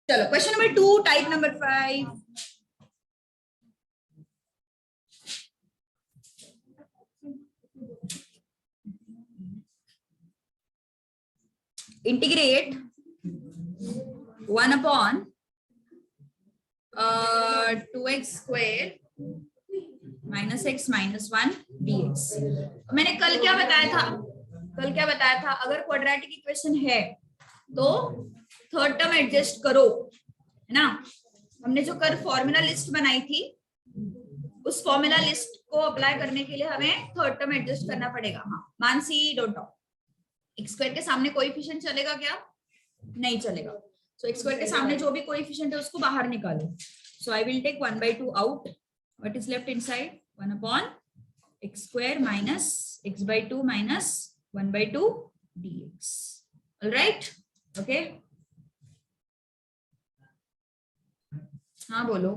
चलो question number 2 type number 5. Integrate 1 upon 2x square minus x minus 1 dx. मैंने कल क्या बताया था अगर क्वाड्रेटिक इक्वेशन है तो थर्ड टर्म एडजस्ट करो, है ना. हमने जो कल फॉर्मूला लिस्ट बनाई थी उस फॉर्मूला लिस्ट को अप्लाई करने के लिए हमें थर्ड टर्म एडजस्ट करना पड़ेगा. हाँ, Mansi don't talk. X square के सामने कोएफिशिएंट चलेगा क्या? नहीं चलेगा. सो एक्स स्क्वायर के सामने जो भी कोएफिशिएंट है उसको बाहर निकालो. So I will take 1/2 out. What is left inside? 1 upon x square minus x/2 minus 1/2 dx. All right? Okay? हाँ बोलो.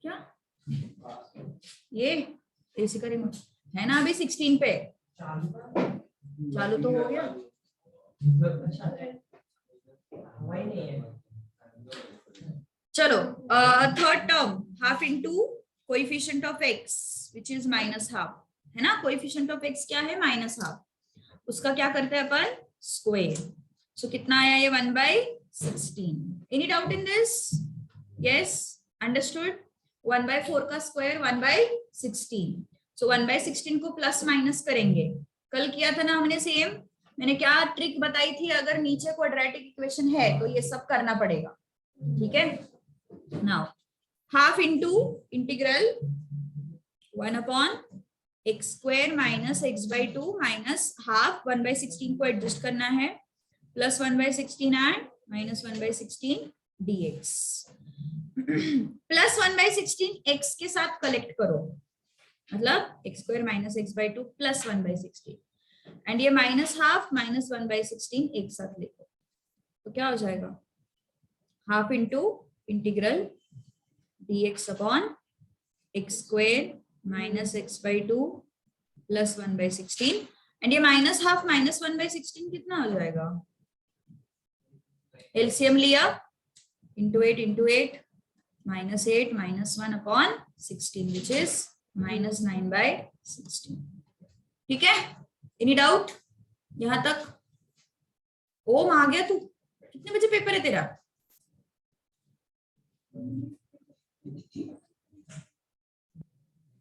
क्या ये एसी का रिमोट है ना अभी 16 पे चालू तो हो गया. चलो third term half into coefficient of x which is minus half, है ना. कोएफिशिएंट ऑफ x क्या है? Minus half. उसका क्या करते हैं अपन? स्क्वायर. सो कितना आया ये? 1/16. Any doubt in this? Yes, understood. 1/4 का स्क्वायर 1/16. सो 1/16 को प्लस माइनस करेंगे. कल किया था ना हमने सेम. मैंने क्या ट्रिक बताई थी? अगर नीचे क्वाड्रेटिक इक्वेशन है तो ये सब करना पड़ेगा. ठीक है. Now half into integral 1 upon x square minus x/2 minus half 1/16 को एडजस्ट करना है plus 1/16 and minus 1/16 dx. Plus 1/16 x के साथ कलेक्ट करो, मतलब x square minus x/2 plus 1/16 and ये माइनस हाफ माइनस 1/16 एक साथ लिखो तो क्या हो जाएगा? Half into integral dx upon x square minus x/2 plus 1/16 and ये माइनस हाफ माइनस 1/16 कितना हो जाएगा? एलसीएम लिया into 8 minus 8 minus 1 upon 16 which is minus 9/16. ठीक है. एनी डाउट यहां तक? ओम आ गया तू? कितने बजे पेपर है तेरा?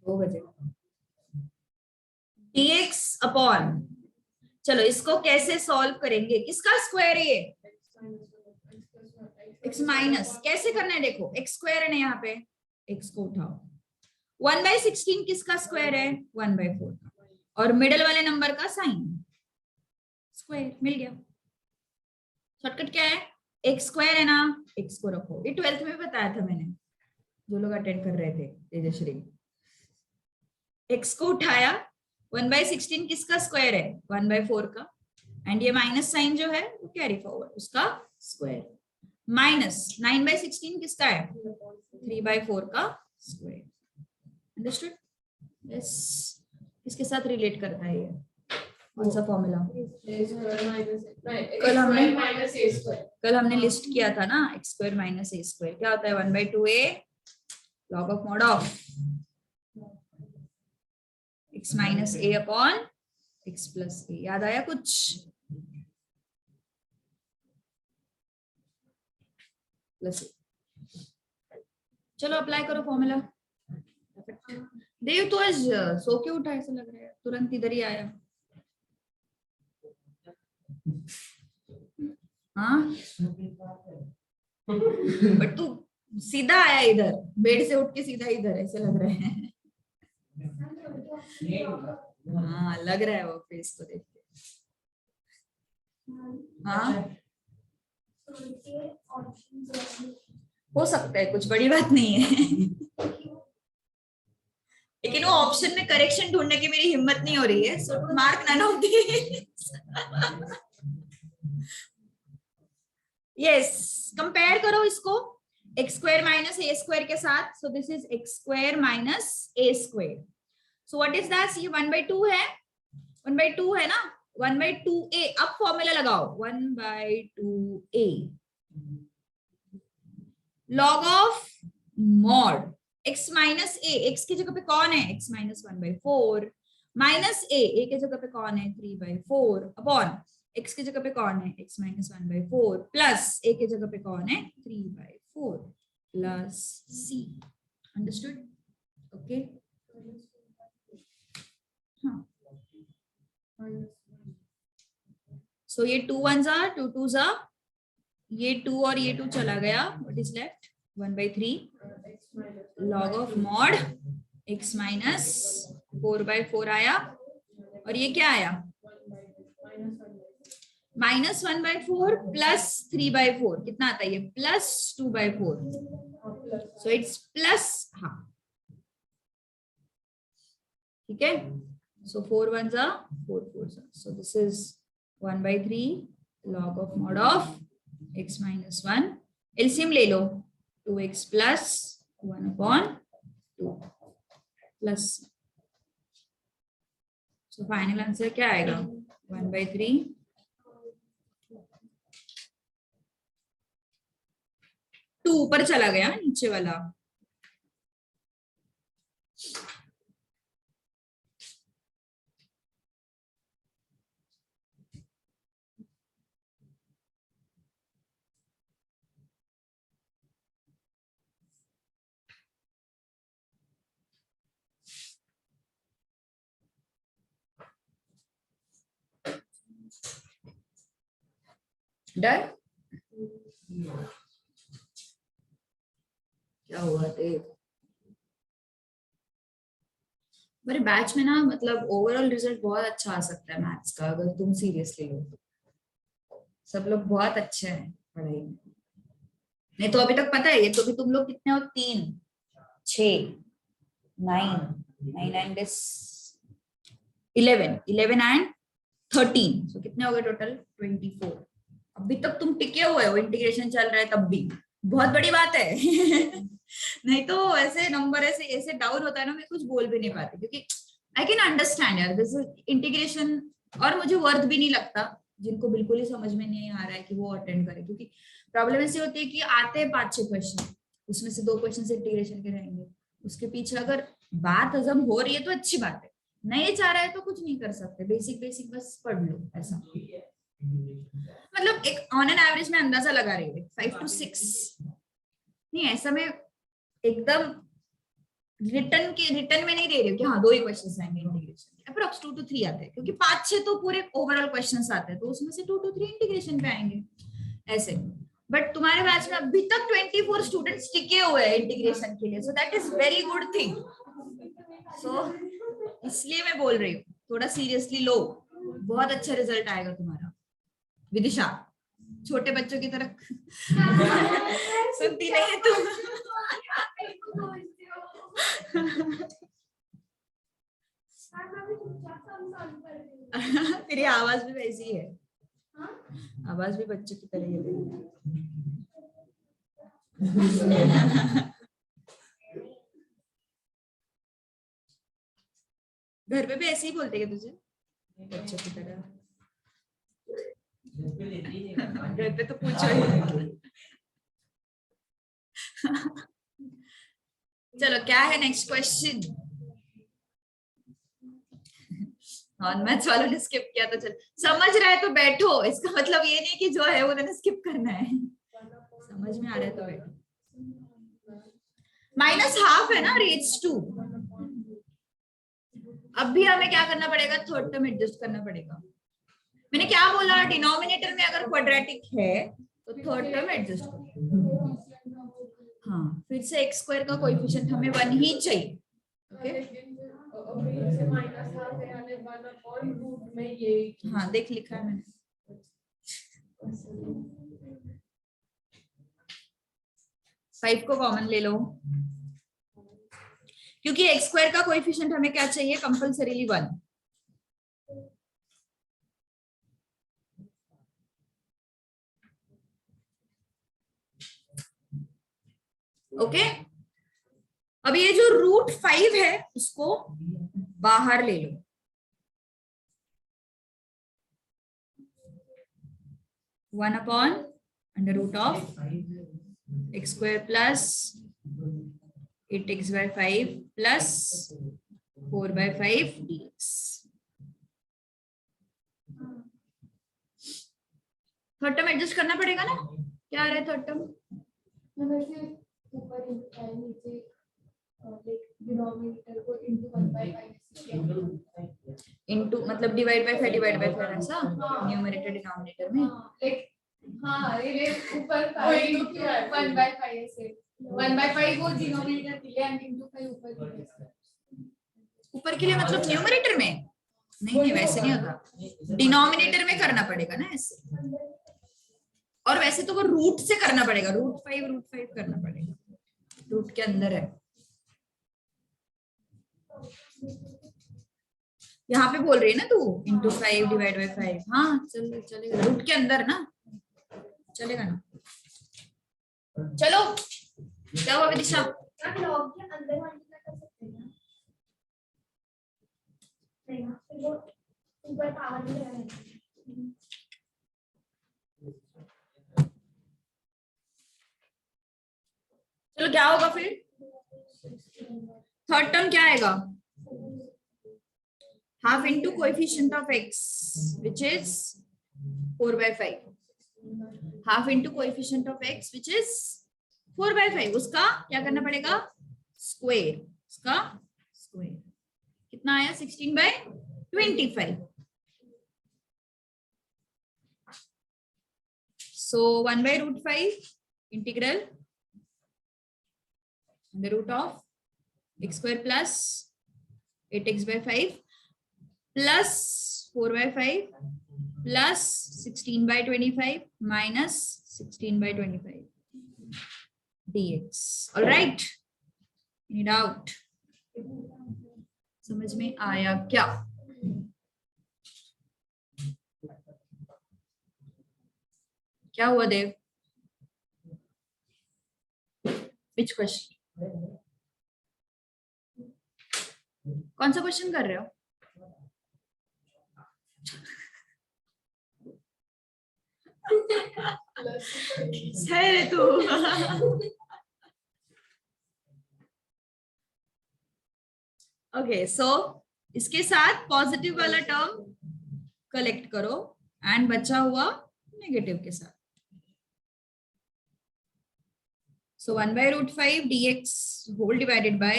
2 बजे. dx अपॉन, चलो इसको कैसे सॉल्व करेंगे? किसका स्क्वायर है ये? x minus. कैसे करना है देखो, x स्क्वायर है ना यहाँ पे, x को उठाओ. 1/16 किसका स्क्वायर है? 1/4 का. और मिडल वाले नंबर का साइन स्क्वायर. मिल गया. शॉर्टकट क्या है? x स्क्वायर है ना, x को रखो. ये 12th में भी बताया था मैंने, जो लोग अटेंड कर रहे थे. तेजश्री, x को उठाया. 1/16 किसका स्क्वायर है? 1/4 का. एंड ये माइनस साइन जो है वो कैरी फॉरवर्ड, उसका स्क्वायर. माइनस 9/16 किसका है? 3/4 का स्क्वायर. अंडरस्टूड? यस. इसके साथ रिलेट करता है ये. कौन सा फॉर्मूला? कल हमने लिस्ट किया था ना, x square minus a square क्या होता है? 1/2a log of mod of x minus a upon x plus a. याद आया कुछ? Plus a. चलो अप्लाई करो फॉर्मूला. देव तो आज सो क्यों उठा? ऐसा लग रहा है तुरंत इधर ही आया. हाँ बट तू सीधा आया इधर, बेड से उठ के सीधा इधर, ऐसे लग रहा है. हाँ लग रहा है वो फेस को देख के. हाँ हो सकता है, कुछ बड़ी बात नहीं है. लेकिन वो ऑप्शन में करेक्शन ढूंढने की मेरी हिम्मत नहीं हो रही है. So mark none of this. Yes, compare करो इसको x square minus a square के साथ. So this is x square minus a square. So what is that? ये 1/2 है. 1/2 है ना, 1/2a, अब फॉर्मूला लगाओ 1/2a log of mod x minus a, x की जगह पे कौन है x माइनस 1/4 माइनस a की जगह पे कौन है 3/4 अपॉन x की जगह पे कौन है x माइनस 1/4 प्लस a की जगह पे कौन है 3/4 प्लस c। अंडरस्टूड? ओके हाँ। सो ये 2 1s are 2 2s are, ये 2 और ये 2 चला गया, what is left 1/3 log of mod x minus 4/4 आया, और ये क्या आया माइनस 1/4 प्लस 3/4 कितना आता है ये plus 2/4, so it's plus half. ठीक है, so 4 1s are 4 4s are, so this is 1/3 log of mod of x minus 1, LCM ले लो 2x plus 1/2 plus, so final answer क्या आएगा 1/3 2 ऊपर चला गया नीचे वाला, डर क्या हुआ थे मेरे बैच में ना, मतलब ओवरऑल रिजल्ट बहुत अच्छा आ सकता है मैथ्स का अगर तुम सीरियसली लो तो। सब लोग बहुत अच्छे हैं पढ़ाई में, नहीं तो अभी तक पता है ये तो भी तुम लोग कितने हो 3 6 9 एंड 11 एंड 13, सो कितने हो गए टोटल 24। अभी तक तुम टिके हुए हो, इंटीग्रेशन चल रहा है तब भी, बहुत बड़ी बात है। नहीं तो ऐसे नंबर ऐसे ऐसे डाउन होता है ना, मैं कुछ बोल भी नहीं पाती, क्योंकि आई कैन अंडरस्टैंड यार दिस इंटीग्रेशन, और मुझे वर्थ भी नहीं लगता जिनको बिल्कुल ही समझ में नहीं आ रहा है कि वो अटेंड करे, क्योंकि प्रॉब्लम ऐसी होती है कि आते हैं 5 6 क्वेश्चन, उसमें से 2 क्वेश्चन इंटीग्रेशन के रहेंगे, उसके पीछे अगर बात हजम हो रही है तो अच्छी बात है, नहीं चाह रहा है तो कुछ नहीं कर सकते, बेसिक बेसिक बस पढ़ लो ऐसा। मतलब एक ऑन एन एवरेज में अंदाजा लगा रही हूँ 5 to 6, नहीं ऐसा मैं एकदम रिटर्न में नहीं दे रही हूँ कि हाँ 2 ही क्वेश्चन आएंगे इंटीग्रेशन के, अप्रोक्स 2 to 3 आते हैं, क्योंकि 5 6 तो पूरे ओवरऑल क्वेश्चन आते हैं, तो उसमें से 2 to 3 इंटीग्रेशन पे आएंगे ऐसे। बट तुम्हारे बैच में अभी तक 24 स्टूडेंट्स टिके हुए हैं इंटीग्रेशन के लिए, so that is very good thing. So इसलिए मैं बोल रही हूँ थोड़ा सीरियसली लो, बहुत अच्छा रिजल्ट आएगा तुम्हारा। विदिशा छोटे बच्चों की तरह सुनती नहीं है तुम। तेरी आवाज भी वैसी है, आवाज भी बच्चों की तरह ही है। घर पे भी ऐसे ही बोलते हैं तुझे बच्चों की तरह? घर पे तो पूछो ही। चलो क्या है नेक्स्ट क्वेश्चन? नॉन मैथ्स वालों ने स्किप किया तो चल, समझ रहा है तो बैठो, इसका मतलब ये नहीं कि जो है उन्होंने स्किप करना है, समझ में आ रहा है तो बैठो। -½ है ना रेट्स 2, अब भी हमें क्या करना पड़ेगा थर्ड टर्म एडजस्ट करना पड़ेगा। मैंने क्या बोला, डिनोमिनेटर में अगर क्वाड्रेटिक है तो थर्ड टर्म एडजस्ट करो। हाँ फिर से x² का कोएफिशिएंट हमें 1 ही चाहिए। ओके हाँ देख लिखा है मैंने, 5 को कॉमन ले लो, क्योंकि x² का कोएफिशिएंट हमें क्या चाहिए कंपल्सरीली 1। ओके अब ये जो √5 है उसको बाहर ले लो, 1 upon under root of x square plus 8x/5 plus 4/5 dx। Third term adjust करना पड़ेगा ना, क्या आ रहा है थर्ड टर्म? इनटू मतलब डिवाइड बाय 5 ऐसा न्यूमरेटर डिनोमिनेटर में। हाँ ये ऊपर 1/5 से 1/5 वो डिनोमिनेटर के लिए एंड इनटू 5 ऊपर के लिए। ऊपर के लिए मतलब न्यूमरेटर में? नहीं वैसे नहीं होता, डिनोमिनेटर में करना पड़ेगा ना ऐसे। और वैसे तो वो रूट से करना पड़ेगा, √5 करना पड़ेगा, रूट के अंदर है। यहाँ पे बोल रही है ना तू इंटू 5 डिवाइड बाय 5। हाँ चलेगा, रूट के अंदर ना चलेगा ना। चलो क्या हुआ विदिशा? लॉग के अंदर मल्टीप्लाई कर सकते हैं नहीं फिर वो ऊपर पावर में रहेगा। चलो क्या होगा फिर? थर्ड टर्म क्या आएगा? Half into coefficient of x which is 4/5, half into coefficient of x which is 4/5, उसका क्या करना पड़ेगा? स्क्वायर, उसका स्क्वायर। कितना आया? 16/25। so 1/√5 integral the root of x square plus 8x/5 plus 4/5 plus 16/25 minus 16/25 dx। all right, any doubt? समझ में आया क्या? क्या हुआ देव? which question? कौन सा क्वेश्चन कर रहे हो? सही तू। ओके सो इसके साथ पॉजिटिव वाला टर्म कलेक्ट करो एंड बचा हुआ नेगेटिव के साथ। so 1/√5 dx whole divided by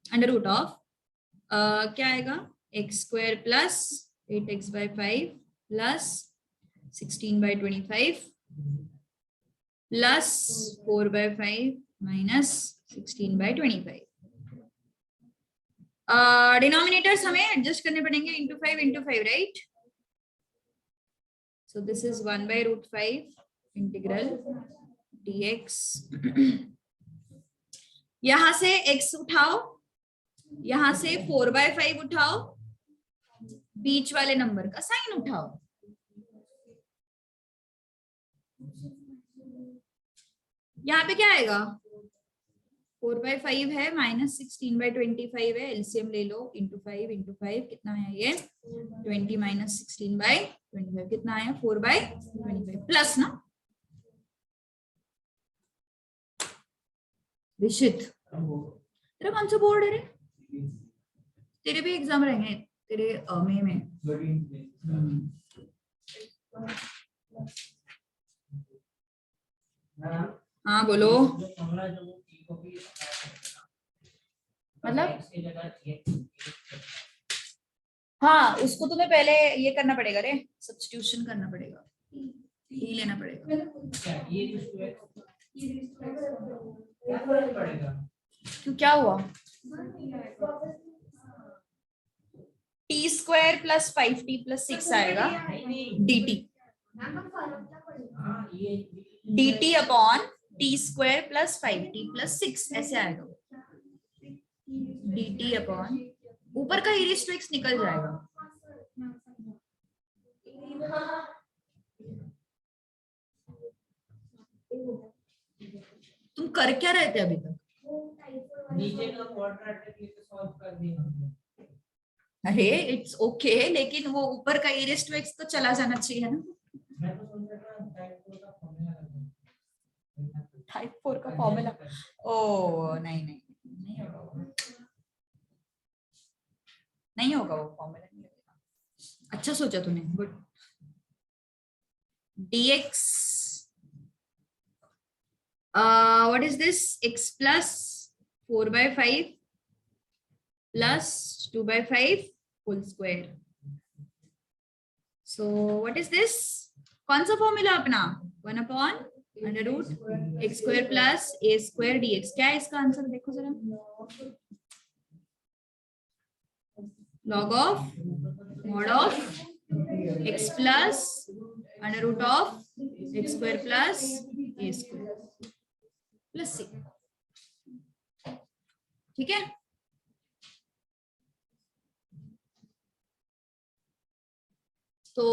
under root of क्या आएगा? x square plus 8x/5 plus 16/25 plus 4/5 minus 16/25। Denominators हमें एडजस्ट करने पड़ेंगे, into 5 right. So this is 1/√5 integral dx। यहां से x उठाओ, यहां से 4/5 उठाओ, बीच वाले नंबर का साइन उठाओ। यहाँ पे क्या आएगा? 4/5 है माइनस 16/25 है, एलसीएम ले लो, इंटू 5 कितना है ये? 20 माइनस 16/25 कितना है? 4/25 प्लस ना विशित। तेरा कौन सा बोर्ड है रे? तेरे भी एग्जाम रहेंगे तेरे मई में। हाँ बोलो। मतलब हाँ उसको तुम्हें पहले ये करना पड़ेगा रे, सब्स्टिट्यूशन करना पड़ेगा, ही लेना पड़ेगा। क्यों क्या हुआ? T square plus 5t plus 6 आएगा dt upon T square plus 5t plus 6 ऐसे आएगा। dt अपॉन ऊपर का e raised to x निकल जाएगा। तुम कर क्या रहे थे अभी तक? नीचे का क्वाड्रेटिक लेके सॉल्व कर दिया। अरे इट्स ओके लेकिन वो ऊपर का e raised to x तो चला जाना चाहिए ना। टाइप 4 का फॉर्मूला, ओ नहीं नहीं नहीं होगा वो, नहीं होगा वो फॉर्मूला, नहीं लगेगा। अच्छा सोचा तूने, good. dx what is this, x plus 4/5 plus 2/5 whole square, so what is this, कौन सा फॉर्मूला अपना, 1/√x² plus a² dx, क्या है इसका आंसर देखो जरा, log of mod of x plus √(x² plus a² plus c, ठीक है। तो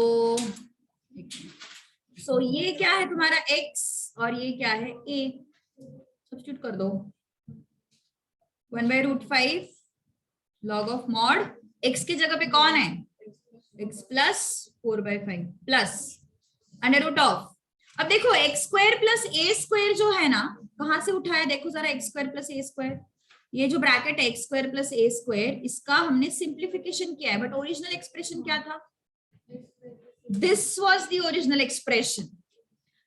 ये क्या है तुम्हारा x और ये क्या है a, सब्स्टिट्यूट कर दो, 1/√5 log of mod x की जगह पे कौन है, x plus 4/5 प्लस √(, अब देखो x² plus a² जो है ना, कहां से उठाया देखो जरा, x² plus a², ये जो ब्रैकेट है x² plus a², इसका हमने सिंप्लीफिकेशन किया है, बट ओरिजिनल एक्सप्रेशन क्या था, this was the original expression,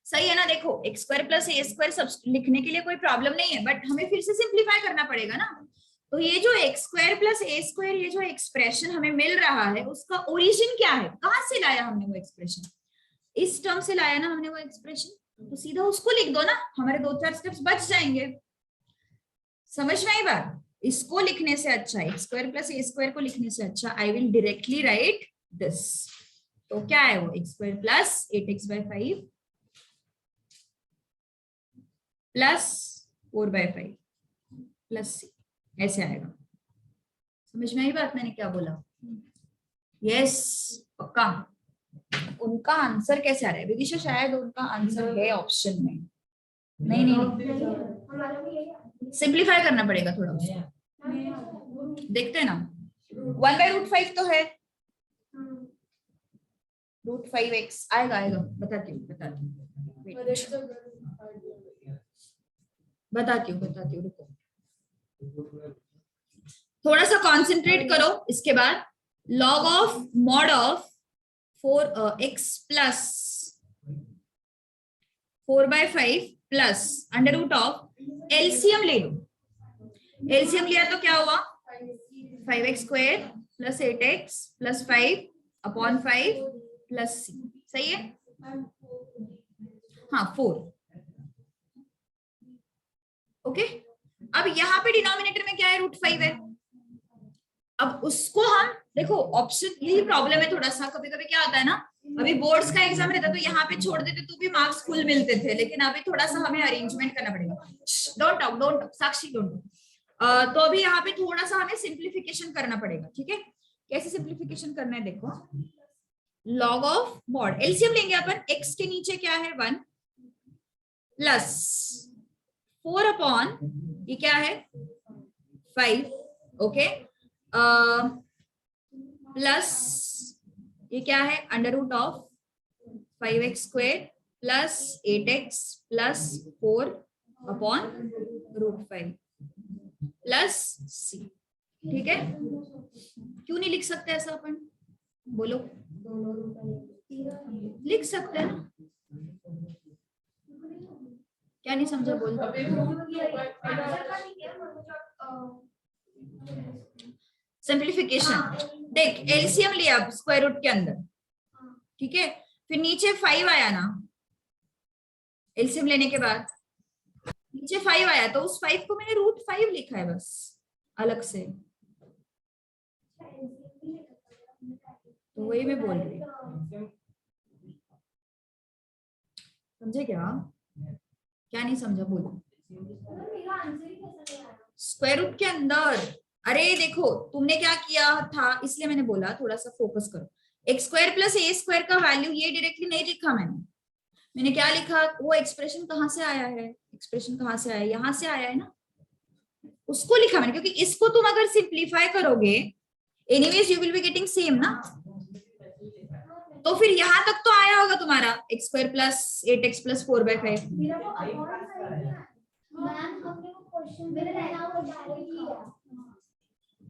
सही है ना। देखो x² plus a² सब लिखने के लिए कोई प्रॉब्लम नहीं है, बट हमें फिर से सिंप्लीफाई करना पड़ेगा ना। तो ये जो x² plus a², ये जो एक्सप्रेशन हमें मिल रहा है, उसका ओरिजिन क्या है, कहां से लाया हमने वो एक्सप्रेशन, इस टर्म से लाया ना हमने वो एक्सप्रेशन, तो सीधा उसको लिख दो ना, हमारे 2-4 स्टेप्स बच जाएंगे। समझ में आई बात, इसको लिखने से अच्छा, x² plus a² को लिखने से अच्छा I will directly right this, तो क्या है वो, x² plus 8x/5 plus 4/5 plus c, ऐसे आएगा। समझ में आई बात मैंने क्या बोला, यस पक्का। उनका आंसर कैसे आ रहा है विदिशा, शायद उनका आंसर है ऑप्शन में, नहीं सिंप्लीफाई करना पड़ेगा थोड़ा, देखते हैं ना, 1/√5 तो है, √5x आएगा, बताती हूँ रुको, थोड़ा सा कंसंट्रेट करो। इसके बाद log of mod of 4x plus 4/5 plus √, LCM ले लो, एलसीएम लिया तो क्या हुआ, 5x² plus 8x plus 5/5 plus c, सही है, हाँ 4, ओके। अब यहाँ पे डिनोमिनेटर में क्या है, √5 है, अब उसको हम देखो, ऑप्शन यही प्रॉब्लम है थोड़ा सा, कभी कभी क्या होता है ना, अभी बोर्ड्स का एग्जाम रहता तो यहाँ पे छोड़ देते तो भी मार्क्स फुल मिलते थे, लेकिन अभी थोड़ा सा हमें अरेंजमेंट करना पड़ेगा, don't talk Sakshi don't talk, तो अभी यहाँ पे थोड़ा सा हमें सिंप्लीफिकेशन करना पड़ेगा, ठीक है। कैसे सिंप्लीफिकेशन करना है देखो, log ऑफ मॉड, एलसीएम लेंगे अपन, x के नीचे क्या है 1 प्लस 4 ये क्या है 5, ओके, प्लस ये क्या है √5x² plus 8x plus 4/√5 plus c, ठीक है। क्यों नहीं लिख सकते ऐसा अपन, बोलो, लिख सकते हैं ना, क्या नहीं समझा बोल, सिंप्लीफिकेशन देख, एलसीएम लिया स्क्वायर रूट के अंदर, ठीक है, फिर नीचे 5 आया ना, एलसीएम लेने के बाद नीचे 5 आया, तो उस 5 को मैंने √5 लिखा है बस अलग से, तो वही मैं बोल रही हूँ, समझे क्या नहीं समझा बोलो, स्क्वायर रूट के अंदर, अरे देखो तुमने क्या किया था, इसलिए मैंने बोला थोड़ा सा फोकस करो, x² plus a² का वैल्यू ये डायरेक्टली नहीं लिखा मैंने क्या लिखा, वो एक्सप्रेशन कहाँ से आया है, एक्सप्रेशन कहाँ से आया है, यहाँ से आया है ना, उसको लिखा मैंने, क्योंकि इसको तुम अगर सिंप्लीफाई करोगे anyways you will be getting same ना, तो फिर यहाँ तक तो आया होगा तुम्हारा x square plus 8x plus 4/5। मेरा वो अपॉन साइन है मैम, हमने वो क्वेश्चन मेरे नाउ डायरेक्ट किया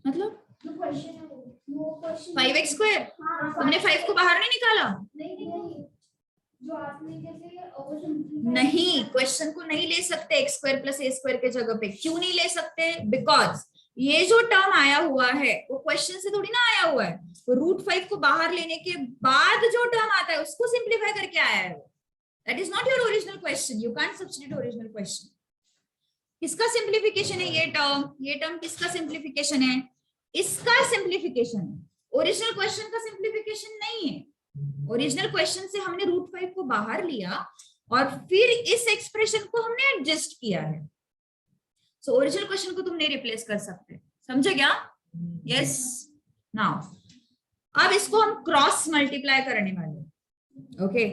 मतलब जो क्वेश्चन है वो क्वेश्चन 5x स्क्वायर, हाँ, तुमने 5 को बाहर नहीं निकाला? नहीं जो आपने जैसे वो सिंपलीफाई नहीं, क्वेश्चन को नहीं ले सकते x square plus a square के जगह पे। क्यों नहीं ले सकते? बिकॉज ये जो टर्म आया हुआ है वो क्वेश्चन से थोड़ी ना आया हुआ है, वो √5 को बाहर लेने के बाद जो टर्म आता है उसको सिंप्लीफाई करके आया है। That is not your original question, you can't substitute original question. किसका सिंप्लीफिकेशन है ये टर्म किसका सिंप्लीफिकेशन है? इसका सिंप्लीफिकेशन है, ओरिजिनल क्वेश्चन का सिंप्लीफिकेशन नहीं है। ओरिजिनल क्वेश्चन से हमने √5 को बाहर लिया और फिर इस एक्सप्रेशन को हमने एडजस्ट किया है। सो ओरिजिनल क्वेश्चन को तुम नहीं रिप्लेस कर सकते, समझे क्या? यस। नाउ अब इसको हम क्रॉस मल्टीप्लाई करने वाले। ओके,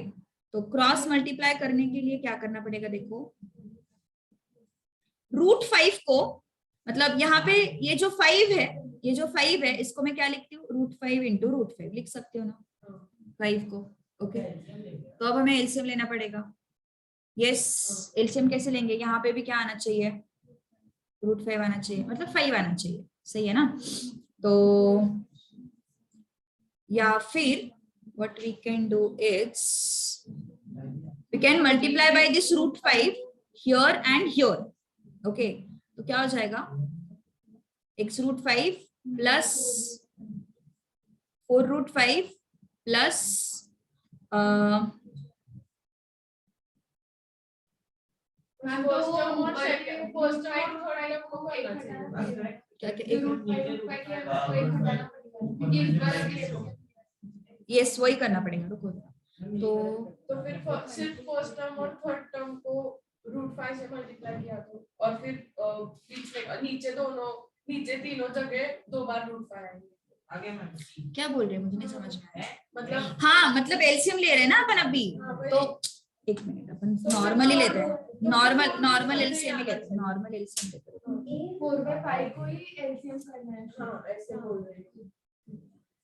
तो क्रॉस मल्टीप्लाई करने के लिए क्या करना पड़ेगा? देखो, √5 को, मतलब यहाँ पे ये जो 5 है, ये जो 5 है इसको मैं क्या लिखती हूँ? √5 इंटू √5 लिख सकते हो ना 5 को। ओके, तो अब हमें एलसीएम लेना पड़ेगा। यस, एलसीएम कैसे लेंगे? यहाँ पे भी क्या आना चाहिए? √5 आना चाहिए, मतलब 5 आना चाहिए, सही है ना? तो या फिर what we can do is we can multiply by this √5 here and here. Okay, तो क्या हो जाएगा? x √5 प्लस 4√5 प्लस यस वही करना पड़ेगा। रुको, तो फिर सिर्फ फर्स्ट टर्म और थर्ड टर्म को √5 से मल्टीप्लाई किया तो, और फिर बीच में नीचे तीनों जगह 2 बार √5 आएंगे। क्या बोल रहे हैं मुझे नहीं समझ में आया। मतलब हाँ, मतलब एलसीएम ले रहे हैं ना अपन अभी, तो एक मिनट अपन नॉर्मली लेते हैं, नॉर्मल एलसीएम ही लेते हैं, नॉर्मल एलसीएम लेते हैं। 4/5 को ही एलसीएम करना है। हाँ ऐसे बोल रहे हैं,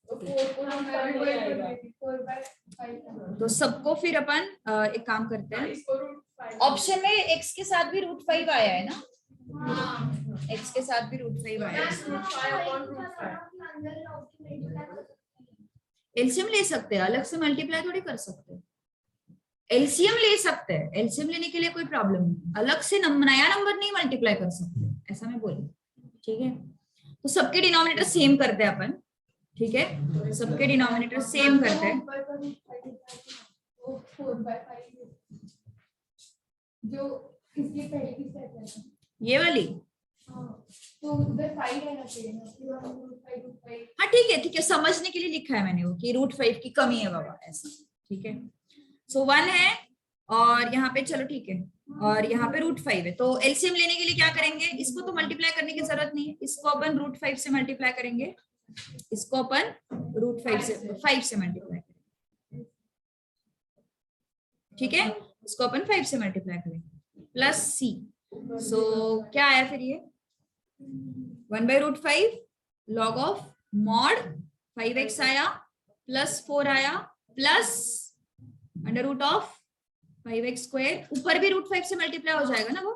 तो 4 तो सबको फिर अपन एक काम करते हैं, इसको √5 ऑप्शन में x के साथ भी √5 आया है ना, x के साथ भी √5 आया है। एलसीएम ले सकते हैं, अलग से मल्टीप्लाई थोड़ी कर सकते हैं। एलसीएम ले सकते हैं, एलसीएम लेने के लिए कोई प्रॉब्लम नहीं, अलग से नया नंबर नहीं मल्टीप्लाई कर सकते, ऐसा मैं बोली। ठीक है, तो सबके डिनोमिनेटर सेम करते हैं अपन। ठीक है, सबके डिनोमिनेटर सेम करते हैं। जो इसकी पहले की स्टेप है ये वाली, तो उधर 5 रहना चाहिए ना, फिर हम √5 हाँ ठीक है, समझने के लिए लिखा है मैंने वो कि √5 की कमी है बाबा, ऐसा। ठीक है, सो 1 है और यहाँ पे चलो ठीक है, और यहाँ पे √5 है, तो एलसीएम लेने के लिए क्या करेंगे? इसको तो मल्टीप्लाई करने की जरूरत नहीं है, इसको अपन √5 से मल्टीप्लाई करेंगे, इसको अपन √5 से मल्टीप्लाई करेंगे। ठीक है, इसको अपन 5 से मल्टीप्लाई करेंगे प्लस c। सो क्या आया फिर? ये 1/√5 log ऑफ मॉड 5x आया प्लस 4 आया plus under root of 5x square, ऊपर भी √5 से मल्टीप्लाई हो जाएगा ना वो,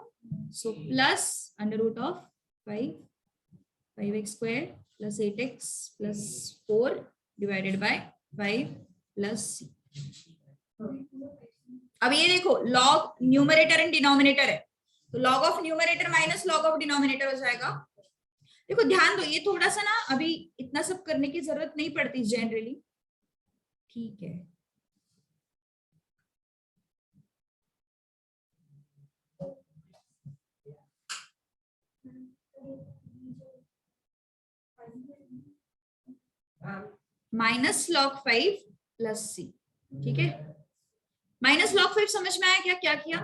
so plus under root of 5x square plus 8x plus 4 divided by 5 plus c। अब ये देखो, लॉग न्यूमरेटर एंड डिनोमिनेटर है, तो log of numerator minus log of denominator हो जाएगा। देखो ध्यान दो, ये थोड़ा सा ना अभी इतना सब करने की जरूरत नहीं पड़ती जनरली। ठीक है, माइनस log 5 प्लस c। ठीक है, माइनस log 5 समझ में आया क्या? क्या किया?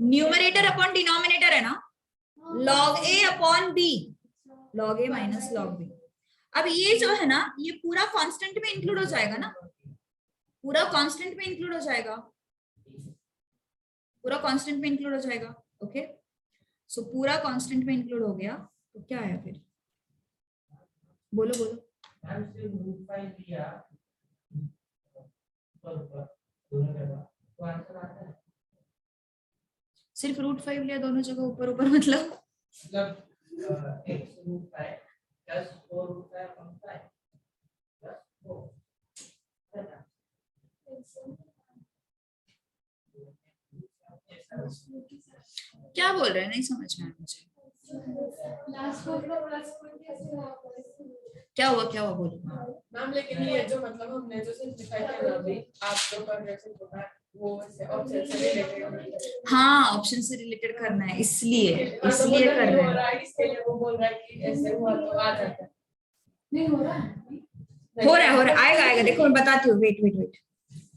न्यूमरेटर अपॉन डिनोमिनेटर है ना, log a upon b, log a minus log b। अब ये जो है ना, ये पूरा कांस्टेंट में इंक्लूड हो जाएगा ना, पूरा कांस्टेंट में इंक्लूड हो जाएगा, पूरा कांस्टेंट में इंक्लूड हो जाएगा। ओके, सो पूरा कांस्टेंट में इंक्लूड हो गया, तो क्या आया फिर? बोलो बोलो। सिर्फ √5 लिया दोनों जगह ऊपर ऊपर, मतलब क्या बोल रहे हैं, नहीं समझ में आया मुझे। क्या हुआ बोलो। मैम लेकिन ये जो मतलब हमने जो सिंप्लीफाई किया ना अभी, आप जो कर रहे थे वो ऐसे ऑप्शन से रिलेटेड, हाँ ऑप्शन से रिलेटेड करना है, इसलिए कर रहे हैं। इसके लिए वो बोल रहा है कि ऐसे हुआ तो आ जाता है। नहीं हो रहा हो रहा है आएगा देखो मैं बताती हूँ, वेट।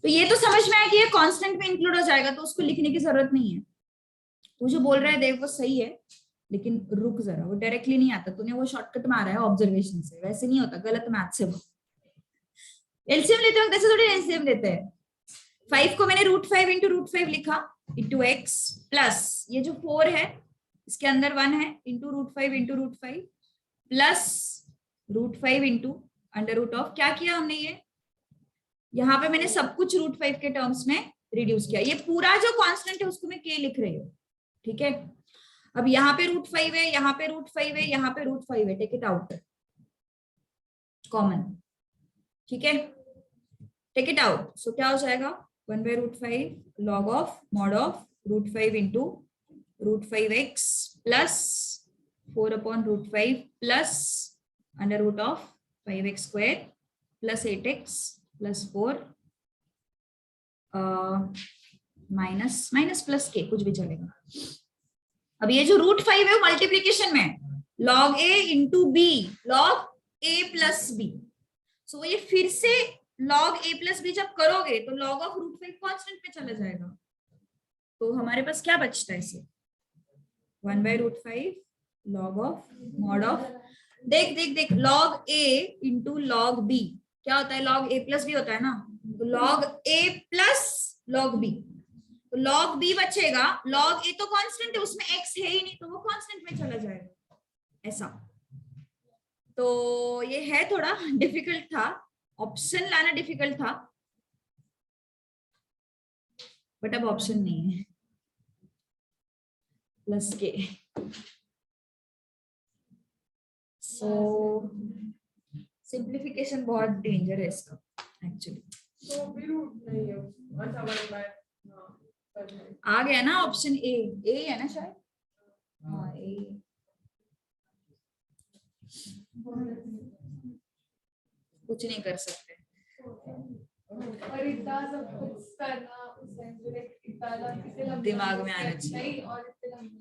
तो ये तो समझ में आया कि ये कांस्टेंट में इंक्लूड हो जाएगा, तो उसको लिखने की जरूरत नहीं है। तू जो बोल रहा है देख वो सही है, लेकिन रुक जरा, वो डायरेक्टली नहीं आता, तूने वो शॉर्टकट मारा है ऑब्जर्वेशन से, वैसे नहीं होता, गलत मैथ से वो। एलसीएम लेते वक्त ऐसे थोड़ी एलसीएम लेते हैं। 5 को मैंने √5 इंटू √5 लिखा इंटू x प्लस ये जो 4 है इसके अंदर 1 है इंटू √5 इंटू √5 प्लस √5 इंटू √, क्या किया हमने, ये यहाँ पे मैंने सब कुछ √5 के टर्म्स में रिड्यूस किया। ये पूरा जो कांस्टेंट है उसको मैं k लिख रही हूँ, ठीक है। अब यहाँ पे √5 है, यहाँ पे √5 है, यहाँ पे √5 है, टेक इट आउट कॉमन, ठीक है, टेक इट आउट। सो क्या हो जाएगा 1/√5 log of mod of √5 into √5x plus 4/√5 plus √ of 5x² plus 8x plus 4 minus plus के कुछ भी चलेगा। अब ये जो √5 है मल्टीप्लीकेशन में log a into B, log a plus b. So ये फिर से log a प्लस बी जब करोगे तो log ऑफ √5 कांस्टेंट पे चला जाएगा, तो हमारे पास क्या बचता है इसे 1/√5 log ऑफ mod ऑफ, देख log a into log b क्या होता है, log a प्लस बी होता है ना, तो log a plus log b, तो log b बचेगा, log a तो कांस्टेंट है उसमें x है ही नहीं, तो वो कांस्टेंट में चला जाएगा ऐसा। तो ये है थोड़ा डिफिकल्ट था, ऑप्शन लाना डिफिकल्ट था, बट अब ऑप्शन नहीं है प्लस के। सो सिंप्लीफिकेशन बहुत डेंजर है इसका एक्चुअली। तो भी रूट नहीं है, अच्छा 1/, आ गया ना ऑप्शन ए है ना शायद, हाँ ए। कुछ नहीं कर सकते, और इतना सब कुछ करना उस टाइम पे इतना किसे लंबे दिमाग में आना चाहिए। नहीं, और इतने लंबे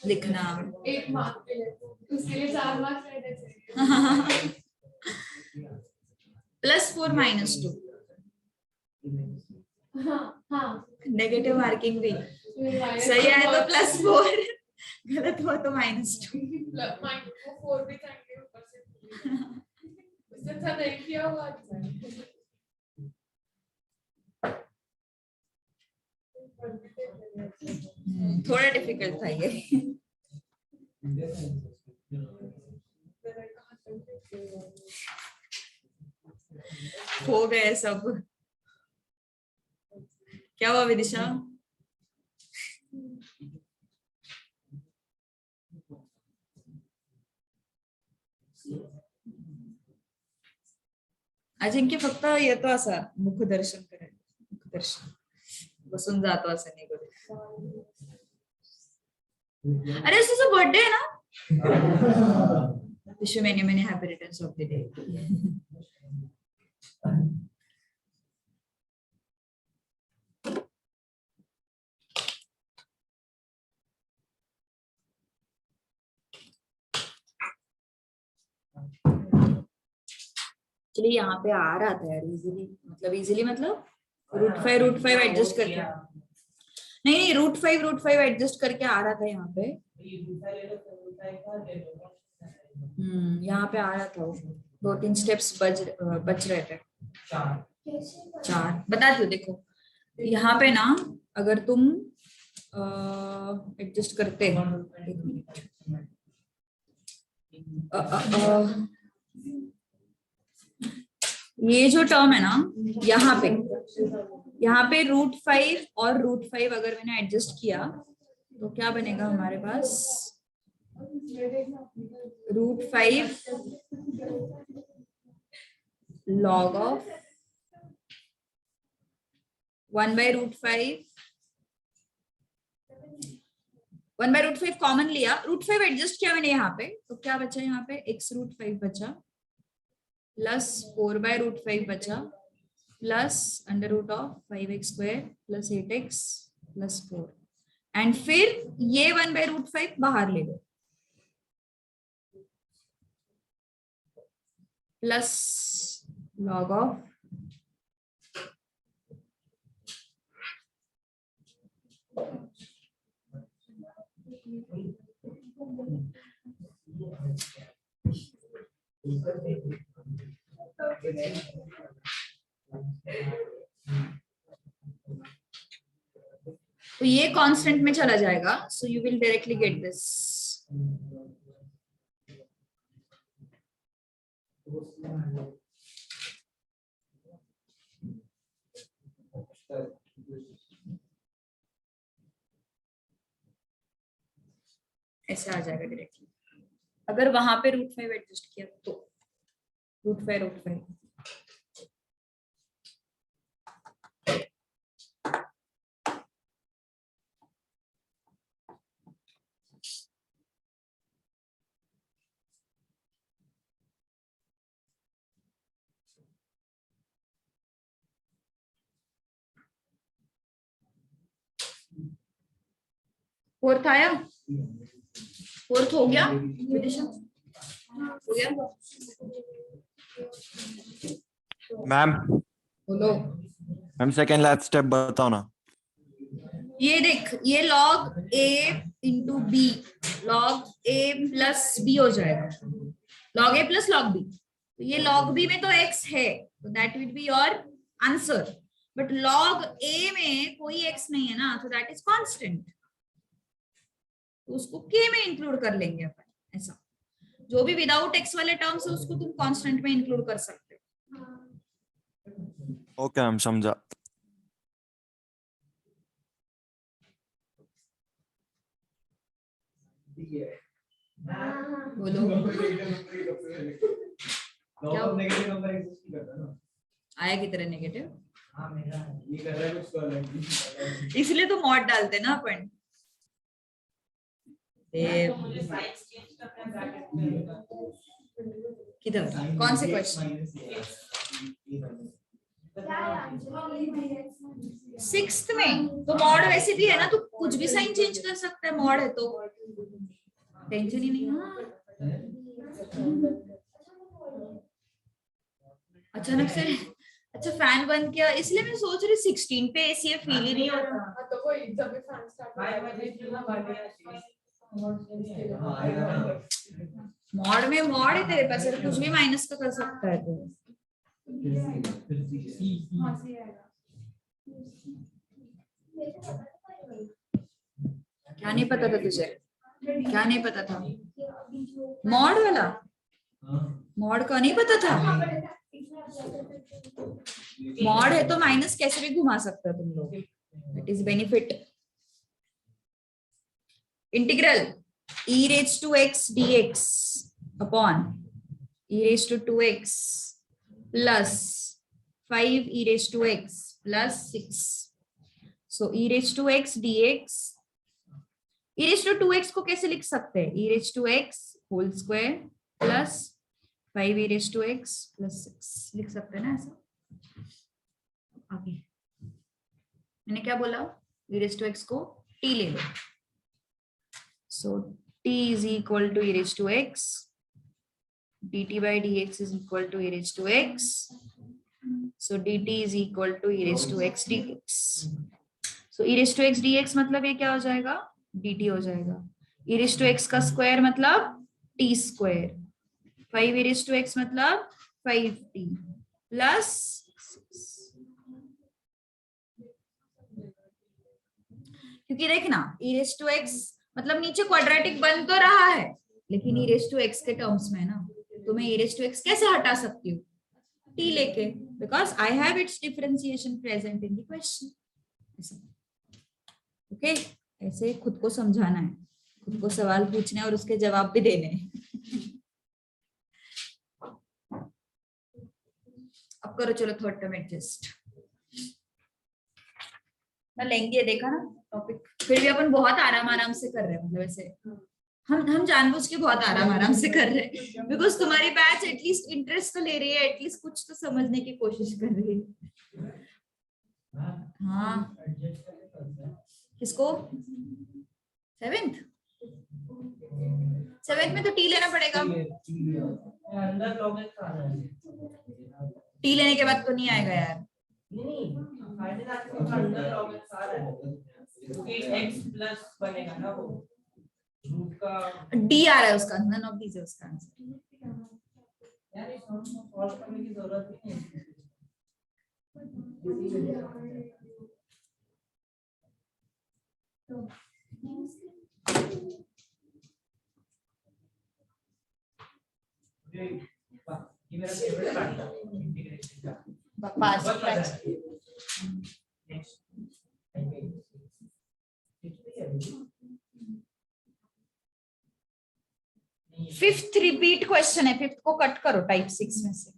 लिखना 1 मार्क के लिए, उसके लिए 4 मार्क्स रहने चाहिए। +4 -2 हाँ नेगेटिव मार्किंग भी सही आए तो +4, गलत हुआ तो -2। वो 4 भी करेंगे ऊपर से, उससे अच्छा नहीं किया हुआ अच्छा है। थोड़ा डिफिकल्ट था ये। हो गए सब। क्या हुआ विदिशा? अजिंक्य फक्त येतो असा मुखदर्शन करायला, मुखदर्शन बसून जातो असं निघून। अरे उसका बर्थडे है ना, wish you many happy returns of the day. चलिए यहाँ पे आ रहा था यार इजीली, मतलब √5 एडजस्ट करके, नहीं √5 एडजस्ट करके आ रहा था यहाँ पे। यहाँ पे आ रहा था, 2-3 स्टेप्स बच रहे थे, 4 बताती हूँ। देखो यहाँ पे ना अगर तुम एडजस्ट करते, ये जो टर्म है ना यहाँ पे √5 और √5 अगर मैंने एडजस्ट किया तो क्या बनेगा हमारे पास √5 log of 1/√5 1/√5 कॉमन लिया, √5 एडजस्ट किया मैंने यहाँ पे, तो क्या बचा यहाँ पे x√5 बचा प्लस 4/√5 बचा plus √5x² plus 8x plus 4 and फिर ये 1/√5 बाहर ले लो प्लस log ऑफ तो ये कांस्टेंट में चला जाएगा, so you will directly get this. ऐसे आ जाएगा डायरेक्टली अगर वहां पे √5 एडजस्ट किया तो √5 फोर्थ आया, फोर्थ हो गया विदिशा, हो गया मैम बोलो। मैम सेकेंड लास्ट स्टेप बताओ ना। ये देख, ये log a into B, log a plus b हो जाएगा, log a plus log b। तो ये log b में तो x है, तो that will be your answer, but log a में कोई x नहीं है ना, तो दैट इज कांस्टेंट, तो उसको k में इंक्लूड कर लेंगे अपन। ऐसा जो भी विदाउट x वाले टर्म्स है उसको तुम कांस्टेंट में इंक्लूड कर सकते हो। ओके मैम, समझा। बोलो आया की तरह नेगेटिव, इसलिए तो मॉड डालते ना अपन। किधर, कौन से क्वेश्चन? 6th में तो मॉड वैसे भी है ना, तो कुछ भी साइन चेंज कर सकता है, मॉड है तो टेंशन ही नहीं। अचानक से अच्छा फैन बंद किया, इसलिए मैं सोच रही 16 पे एसी है, फील ही नहीं हो रहा। तो कोई जब भी फैन स्टार्ट मॉड में मॉड है तेरे पास, कुछ भी माइनस का कर सकता है तू। क्या नहीं पता था तुझे? क्या नहीं पता था? मॉड वाला, मॉड का नहीं पता था? मॉड है तो माइनस कैसे भी घुमा सकते हो तुम लोग, it is benefit. Integral e raised to x dx upon e raised to 2x plus 5 e raised to x plus 6. So e raised to x dx, e raised to 2x को कैसे लिख सकते हैं? e raised to x whole square plus 5 e raised to x plus 6 लिख सकते हैं ना ऐसा। आगे मैंने क्या बोला? e raised to x को t ले लो, so t is equal to e raised to x, dt by dx is equal to e raised to x, so dt is equal to e raised to x dx. So e raised to x dx मतलब ये क्या हो जाएगा? dt हो जाएगा। e raised to x का square मतलब t square, 5 e raised to x मतलब 5t प्लस, क्योंकि देखना e raised to x मतलब नीचे क्वाड्रेटिक बन तो रहा है, लेकिन e raised to x के टर्म्स में है ना, तो मैं e raised to x कैसे हटा सकती हूँ? t लेके, because I have its differentiation present in the question. Okay, ऐसे खुद को समझाना है, खुद को सवाल पूछने और उसके जवाब भी देने हैं. अब करो चलो थर्ड टर्म एडजस्ट. ना लेंगे, देखा ना टॉपिक, फिर भी अपन बहुत आराम से कर रहे हैं. मतलब ऐसे हम जानबूझ के बहुत आराम से कर रहे हैं, बिकॉज तुम्हारी बैच एटलीस्ट इंटरेस्ट तो ले रही है, एटलीस्ट कुछ तो समझने की कोशिश कर रही है. हाँ, किसको? सेवेंथ में तो टी लेना पड़ेगा. टी लेने के बाद तो नहीं आएगा यार. डी आ रहा है उसका, नन ऑफ दीज है उसका आंसर. पाँच. फिफ्थ रिपीट क्वेश्चन है. फिफ्थ को कट करो टाइप 6 में से.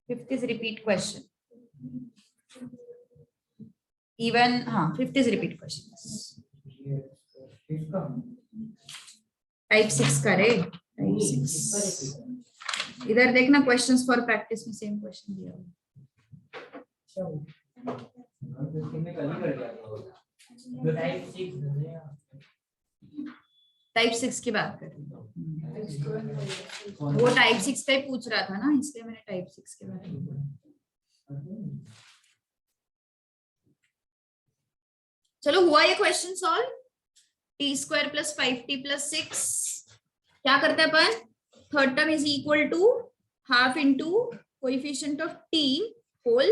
Fifth is repeat question. Even हाँ, fifth is repeat question. Type 6 करे. टाइप 6 इधर देखना, क्वेश्चंस फॉर प्रैक्टिस में सेम क्वेश्चन दिया हुआ. टाइप 6 की बात कर रही हूँ. वो टाइप 6 का ही पूछ रहा था ना, इसलिए मैंने टाइप 6 के बारे में बोला. चलो हुआ ये question solve. T square plus 5t plus 6 क्या करते हैं अपन? Third term is equal to half into coefficient of t whole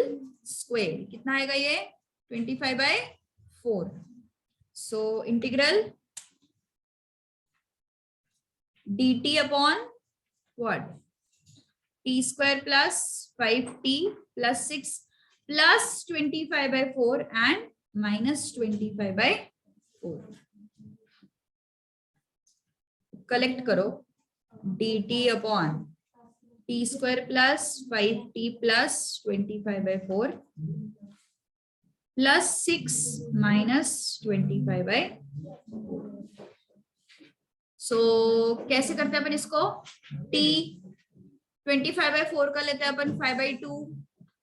square. कितना आएगा ये? 25/4. So integral dt upon what? t square plus 5t plus 6 plus 25/4 and minus 25/4. Collect करो. dt upon t square plus 5t plus 25/4 plus 6 minus 25/4. सो कैसे करते हैं अपन इसको? t 25/4 का लेते हैं अपन 5/2.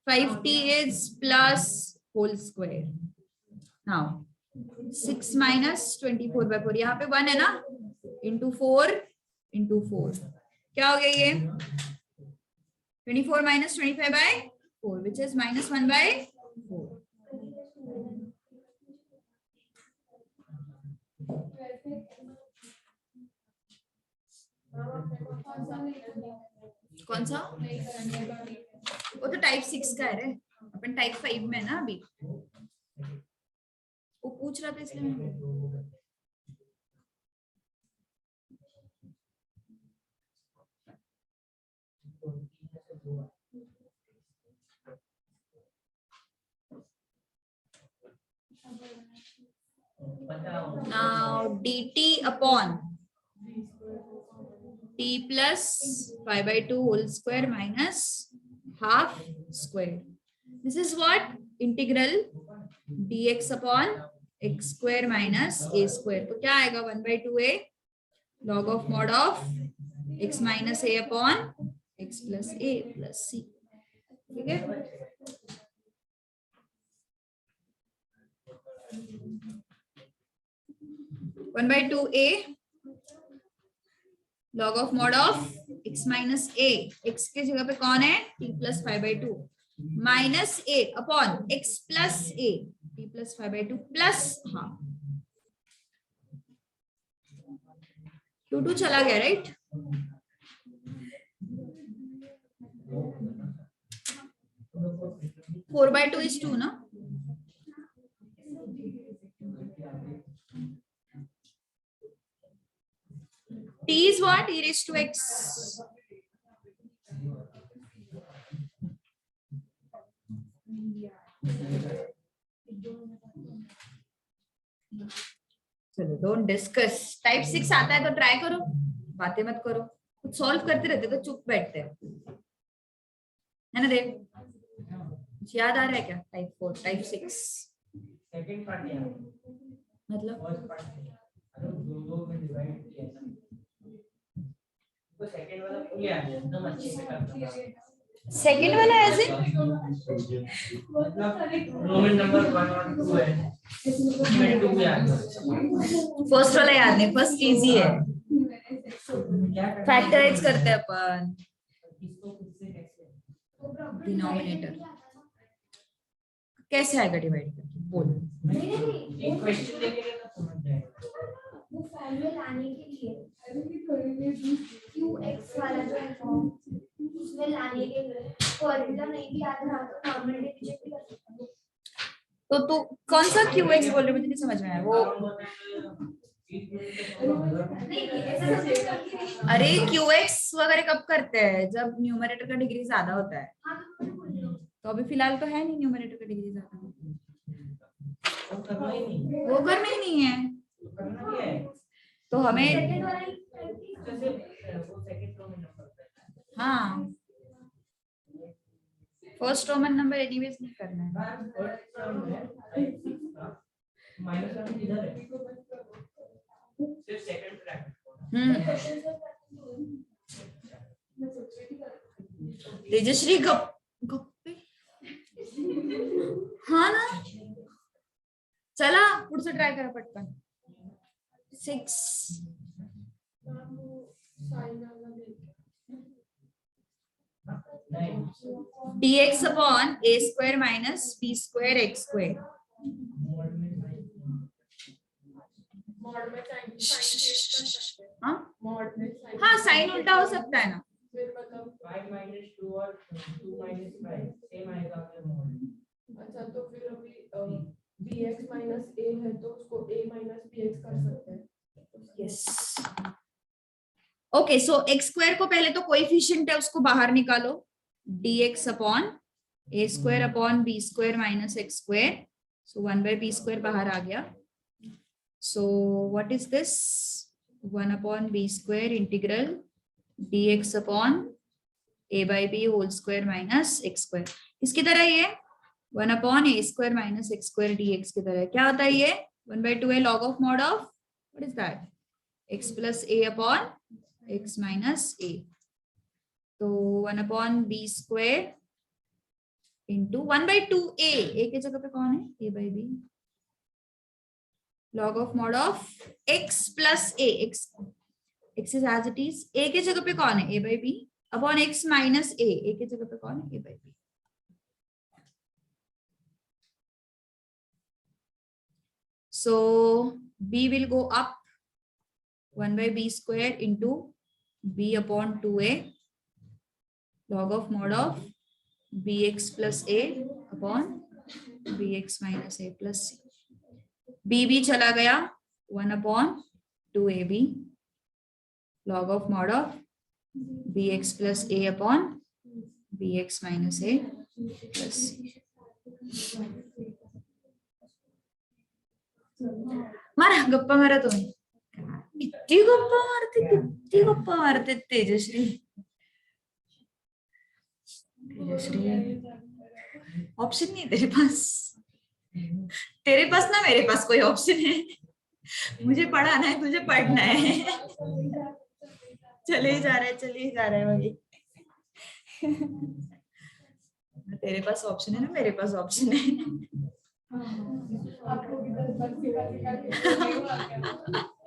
5t is plus whole square. now 6 minus 24/4, यहाँ पे 1 है ना, into 4 into 4 क्या हो गया ये? 24 minus 25/4 which is minus 1/4. कौन सा? वो तो टाइप 6 का है रे, अपन टाइप 5 में है ना अभी. वो पूछ रहा था इसलिए. Now dt upon t plus 5/2 whole square minus half square. This is what? Integral dx upon x square minus a square. तो क्या आएगा? 1/2a log of mod of x minus a upon x plus a plus c. ठीक है. One by two a log of mod of x minus a. x के जगह पे कौन है? t plus 5/2 minus a upon x plus a t plus 5/2 plus हाँ 2 चला गया right. Four by two is 2 ना. t is what? e raised to x. चलो डोंट डिस्कस। टाइप 6 आता है तो ट्राई करो, बातें मत करो। कुछ सॉल्व करते रहते तो चुप बैठते हैं, है ना देव? कुछ याद आ रहा है क्या? टाइप 4 टाइप 6 सेकंड पार्ट है मतलब फर्स्ट पार्ट है अरे दो में डिवाइड किया था तो सेकंड वाला फुल याद है एकदम अच्छे से करता सेकंड वाला ऐसे मतलब रोमन नंबर 1 और 2 है उसमें 2 याद है फर्स्ट वाला याद नहीं, फर्स्ट इजी है। क्या करना है? फैक्टराइज करते हैं अपन इसको किससे कैसे डिनोमिनेटर। कैसे आएगा डिवाइड करके बोल। एक क्वेश्चन देखेंगे तो समझ जाएगा वो फॉर्मूला लाने के लिए qx वाला जो है फॉर्म उसमें लाने के लिए फॉर्मूला नहीं भी याद रहा तो नॉर्मल डिवीजन भी कर सकते हैं। तो तू कौन सा qx बोल रही? मुझे नहीं समझ में आया वो। नहीं ऐसा सब अरे qx वगैरह कब करते हैं? जब न्यूमरेटर का डिग्री ज्यादा होता है। हाँ तो मैं बोल रही हूँ तो अभी फिलहाल तो है नहीं न्यूमरेटर का डिग्री ज्यादा, वो करना ही नहीं वो करना ही नहीं है। तो करना क्या है तो हमें सेकंड वाला ही practice जैसे वो सेकंड रोमन नंबर हाँ फर्स्ट रोमन नंबर एनीवेज नहीं करना है। माइनस 1 किधर है सिर्फ सेकंड ब्रैकेट तेजश्री गप्पे हाँ ना, चला पुढचं ट्राय करा पटकन। 6 dx upon a square minus b square x square. Mod में साइन चेंज कर सकते हैं हाँ मॉड में साइन हाँ साइन उल्टा हो सकता है ना। फिर मतलब 5 minus 2 और 2 minus 5 सेम आएगा आपके मॉड अच्छा तो फिर अभी bx minus a है तो उसको a minus bx कर सकते हैं yes okay so x square को पहले तो कोएफिशिएंट है उसको बाहर निकालो। dx upon a square upon b square minus x square. So 1/b square बाहर आ गया। So what is this 1 upon b square integral dx upon a by b whole square minus x square. किसकी तरह ये 1 upon a square minus x square dx की तरह। क्या होता है ये 1/2 है log of mod of what is that x plus a upon x minus a। तो 1 upon b square into 1/2 a के जगह पे कौन है a by b log of mod of x plus a x is as it is a के जगह पे कौन है a by b upon x minus a के जगह पे कौन है a by b। So b will go up 1/b square into b upon 2a log of mod of bx plus a upon bx minus a plus c। b चला गया 1 upon 2ab log of mod of bx plus a upon bx minus a plus c। मारा गप्पा मारा तुम्ही किती गप्पा मारते Tejashri. Option नहीं है तेरे पास ना मेरे पास कोई ऑप्शन है। मुझे पढ़ाना है तुझे पढ़ना है। चले ही जा रहा है वही। तेरे पास ऑप्शन है ना मेरे पास ऑप्शन है। आपको भी तो बस सिखा के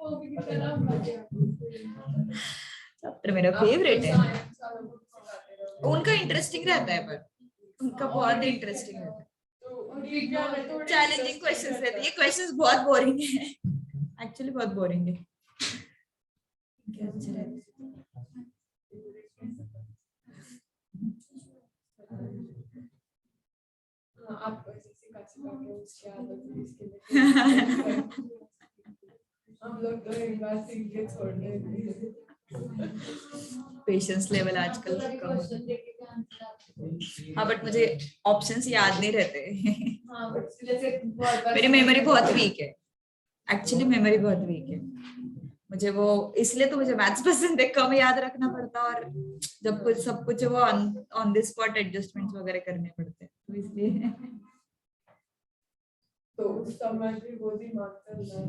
वो भी कितना चैप्टर मेरा फेवरेट है। उनका इंटरेस्टिंग रहता है पर उनका बहुत इंटरेस्टिंग रहता है। चैलेंजिंग क्वेश्चंस रहते हैं। ये क्वेश्चंस बहुत बोरिंग है एक्चुअली बहुत बोरिंग है। क्या अच्छा रहता है। आपको ऐसे सिखा के उसकी आदत है इसके लिए हम लोग तो एक बार सीख के छोड़ देंगे। पेशेंस लेवल आजकल कम हाँ बट मुझे ऑप्शंस याद नहीं रहते हाँ but जैसे बहुत बार मेरी मेमोरी बहुत वीक है, एक्चुअली मेमोरी बहुत वीक है मुझे, वो इसलिए तो मुझे मैथ्स पसंद है, कम याद रखना पड़ता और जब कुछ सब कुछ वो ऑन द स्पॉट एडजस्टमेंट्स वगैरह करने पड़ते हैं तो इसलिए तो उस समय भी वो दिमाग चलना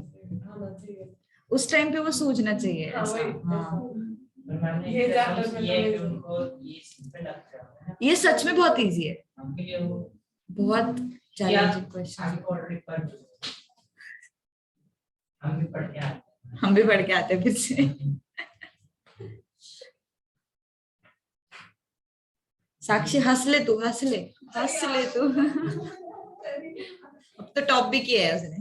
आना चाहिए। उस टाइम पे वो सूझना चाहिए हाँ, ऐसा। वही, हाँ पर मैंने ये ये ज्यादा महसूस किया है कि मतलब उनको ये चीज पे लग रहा है ये सच में बहुत इजी है, हमके लिए वो बहुत चैलेंजिंग क्वेश्चन। आगे ऑर्डर पर हम भी पढ़ के आते हैं। हम भी पढ़ के आते हैं फिर से। साक्षी हंस ले तू, हंस ले, हंस ले तू। अब तो टॉप भी किया है उसने।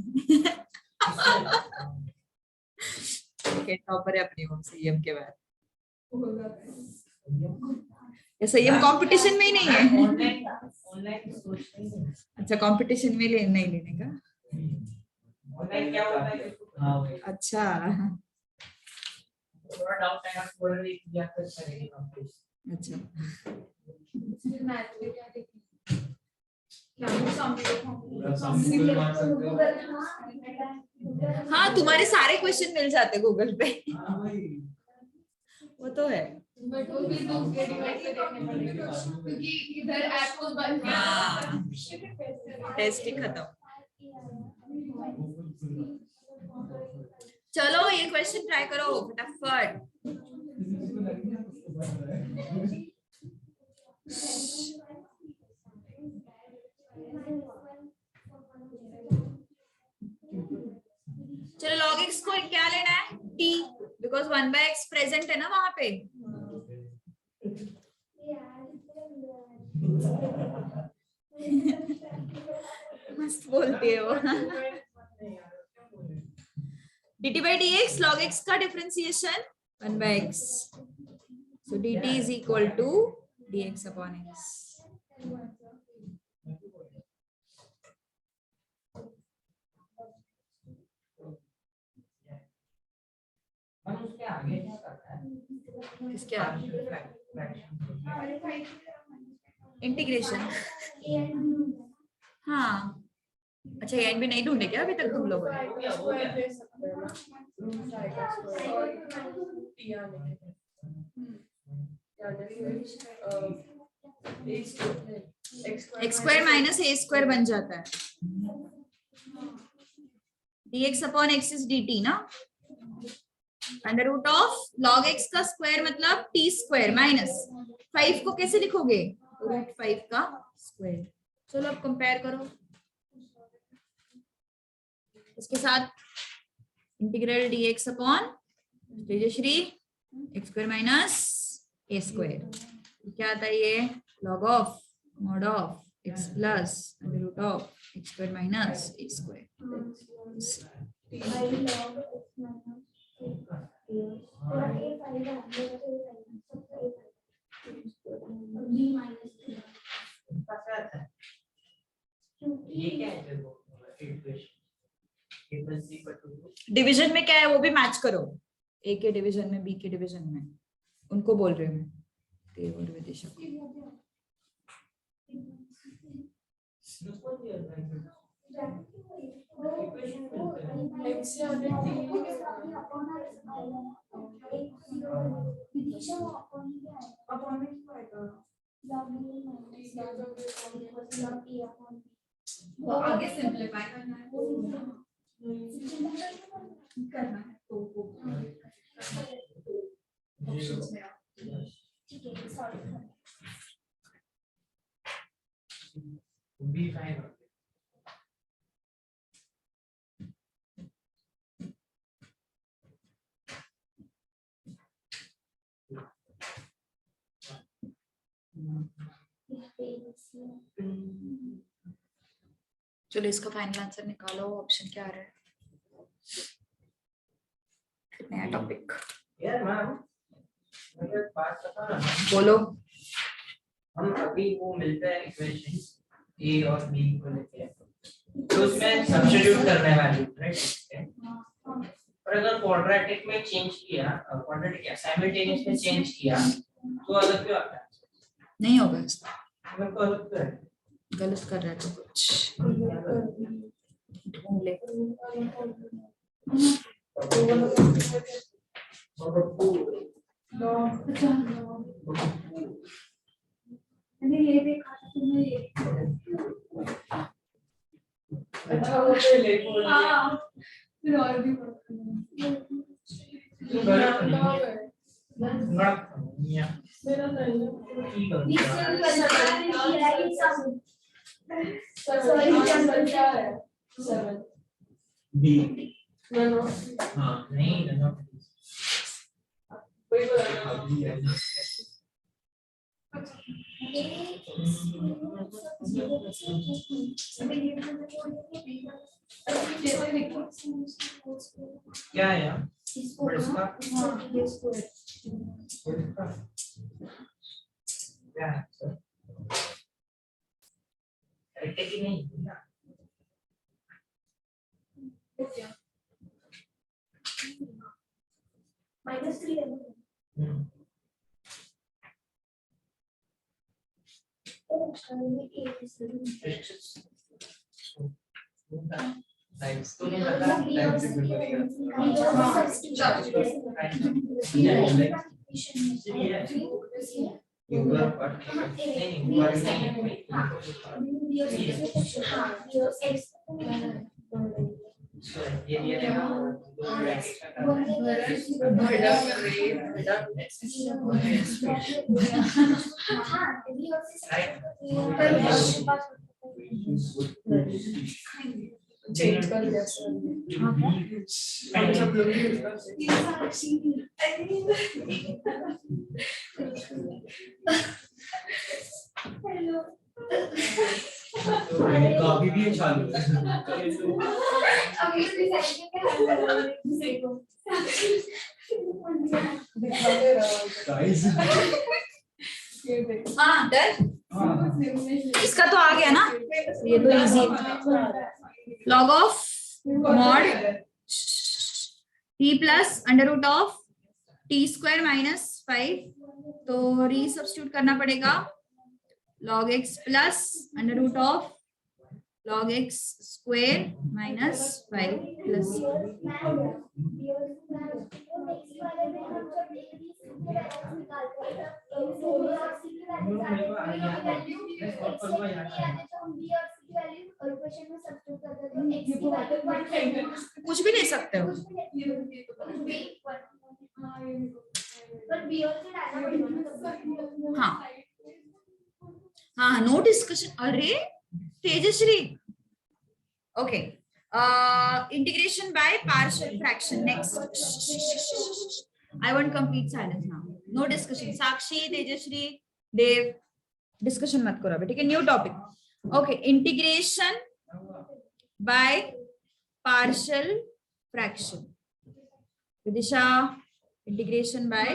टॉपर है अपनी वो संयम के बाद। ये संयम कंपटीशन में ही नहीं है। ऑनलाइन ऑनलाइन सोचते हैं अच्छा कंपटीशन में नहीं लेने का। ऑनलाइन क्या होता है हाँ वही। अच्छा थोड़ा डाउट आएगा थोड़ा देख लिया फिर करेंगे कंप्लीट। अच्छा मैथ में क्या देखना हाँ तुम्हारे सारे क्वेश्चन मिल जाते गूगल पे, वो तो है। बट वो भी दूसरे डिवाइस से देखने पड़ेंगे क्योंकि इधर ऐप को बंद हाँ। टेस्ट ही खत्म। चलो ये क्वेश्चन ट्राई करो फटाफट। चलो log x को क्या लेना है t, बिकॉज 1/x प्रेजेंट है ना वहां पे। मस्त बोलती है वो। dt by dx log x का differentiation 1/x, so dt is equal to dx upon x। हम उसके आगे क्या करता है इसके आगे फ्रैक्शन इंटीग्रेशन। हाँ अच्छा एंड भी नहीं ढूंढे क्या अभी तक तुम लोगों ने? स्क्वायर ले सकते हैं ना रूट फाइव का स्क्वायर टी आने के X square minus A square बन जाता है। dx upon x is dt ना, under root of log x का स्क्वायर मतलब t स्क्वायर माइनस 5 को कैसे लिखोगे रूट 5 का स्क्वायर। चलो अब कंपेयर करो इसके साथ integral dx upon Tejashri x square minus a square, क्या आता है ये log of mod of x plus under root of x square minus a square. ये क्या है देखो इक्वेशन डिवीजन में क्या है वो भी मैच करो, ए के डिवीजन में बी के डिवीजन में, उनको बोल रही हूँ मैं देव और विदिशा को। वो आगे सिंपलीफाई करना है तो वो ऑप्शंस में भी फाइन चलो इसका फाइनल आंसर निकालो, ऑप्शन क्या आ रहा है, नया टॉपिक यार मैम मुझे बात बता ना बोलो। हम अभी वो मिलता है इक्वेशन a और b को लेते हैं तो उसमें सब्स्टिट्यूट करना है वैल्यू राइट। और अगर क्वाड्रेटिक में चेंज किया क्वाड्रेटिक या साइमल्टेनियस में चेंज किया तो अलग क्यों आता है? नहीं होगा मेरे को अलग है। गलत कर रहा है तो कुछ ढूंढ ले। अच्छा वो पहले बोल हाँ फिर और भी मेरा नहीं नो हाँ नहीं ना वही बोला क्या है यार बट इसका क्या है सर करेक्ट है कि नहीं हम्म टाइप्स तो नहीं पता टाइप्स से चेंज कर दिया सर हम सब लोग यूज करते कॉपी भी चालू दिखाते रहो गाइस ये देख हाँ डर इसका तो आ गया ना, ये तो easy. Log of mod T plus under root of T square minus 5, तो री सब्स्टिट्यूट करना पड़ेगा log x plus under root of log x square minus 5 plus कुछ भी ले सकते हो। हाँ हाँ नो डिस्कशन। अरे Tejashri okay integration by partial fraction next. I want complete silence now. No discussion. Sakshi Tejashri Dev discussion मत करो अभी, ठीक है। New topic okay integration by partial fraction. Vidisha integration by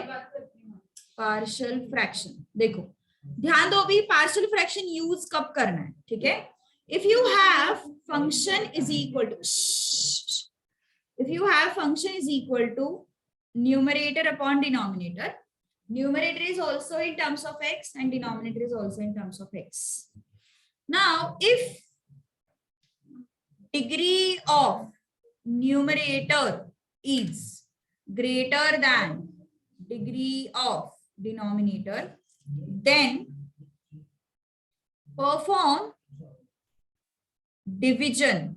partial fraction. देखो ध्यान दो अभी पार्शियल फ्रैक्शन यूज कब करना है, ठीक है। If you have function is equal to numerator upon denominator, numerator is also in terms of x and denominator is also in terms of x. Now if degree of numerator is greater than degree of denominator, then perform division,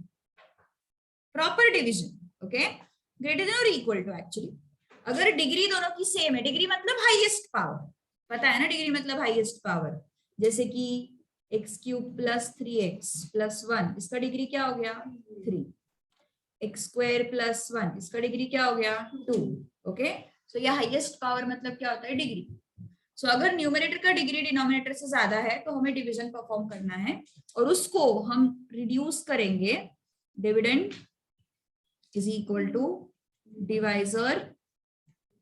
proper division, okay, greater than or equal to actually। अगर degree दोनों की same है, degree मतलब highest power, पता है ना degree मतलब highest power, जैसे कि x cube plus 3x plus 1 इसका डिग्री क्या हो गया 3, x स्क्वायर प्लस 1 इसका डिग्री क्या हो गया 2, ओके। सो ये हाईएस्ट पावर मतलब क्या होता है डिग्री। सो अगर न्यूमरेटर का डिग्री डिनोमिनेटर से ज्यादा है तो हमें डिवीजन परफॉर्म करना है और उसको हम रिड्यूस करेंगे, dividend is equal to divisor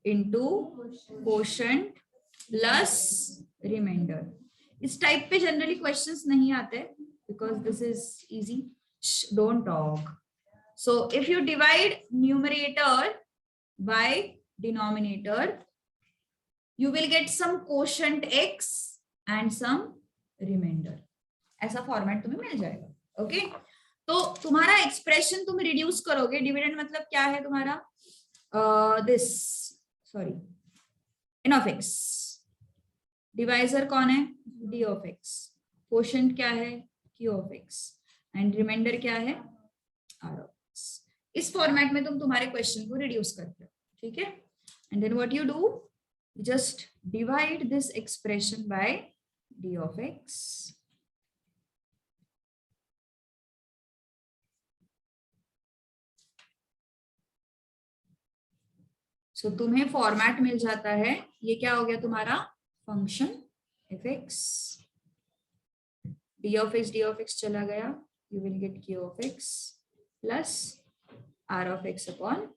into quotient plus remainder. इस टाइप पे जनरली क्वेश्चंस नहीं आते because this is easy, don't talk. So if you divide numerator by denominator you will get some quotient x and some remainder, ऐसा format तुम्हें मिल जाएगा। Okay, तो तुम्हारा एक्सप्रेशन तुम रिड्यूस करोगे। डिविडेंड मतलब क्या है तुम्हारा, this sorry N of X, divisor कौन है, डी ऑफ एक्स, क्वोशंट क्या है, Q of X, and remainder क्या है, आर ऑफ एक्स। इस फॉर्मेट में तुम तुम्हारे क्वेश्चन को रिड्यूस करते हो, ठीक है। And then what you do, just divide this expression by d of x. So तुम्हें फॉर्मेट मिल जाता है, ये क्या हो गया तुम्हारा function F X, D of X चला गया, you will get Q of X plus R of X upon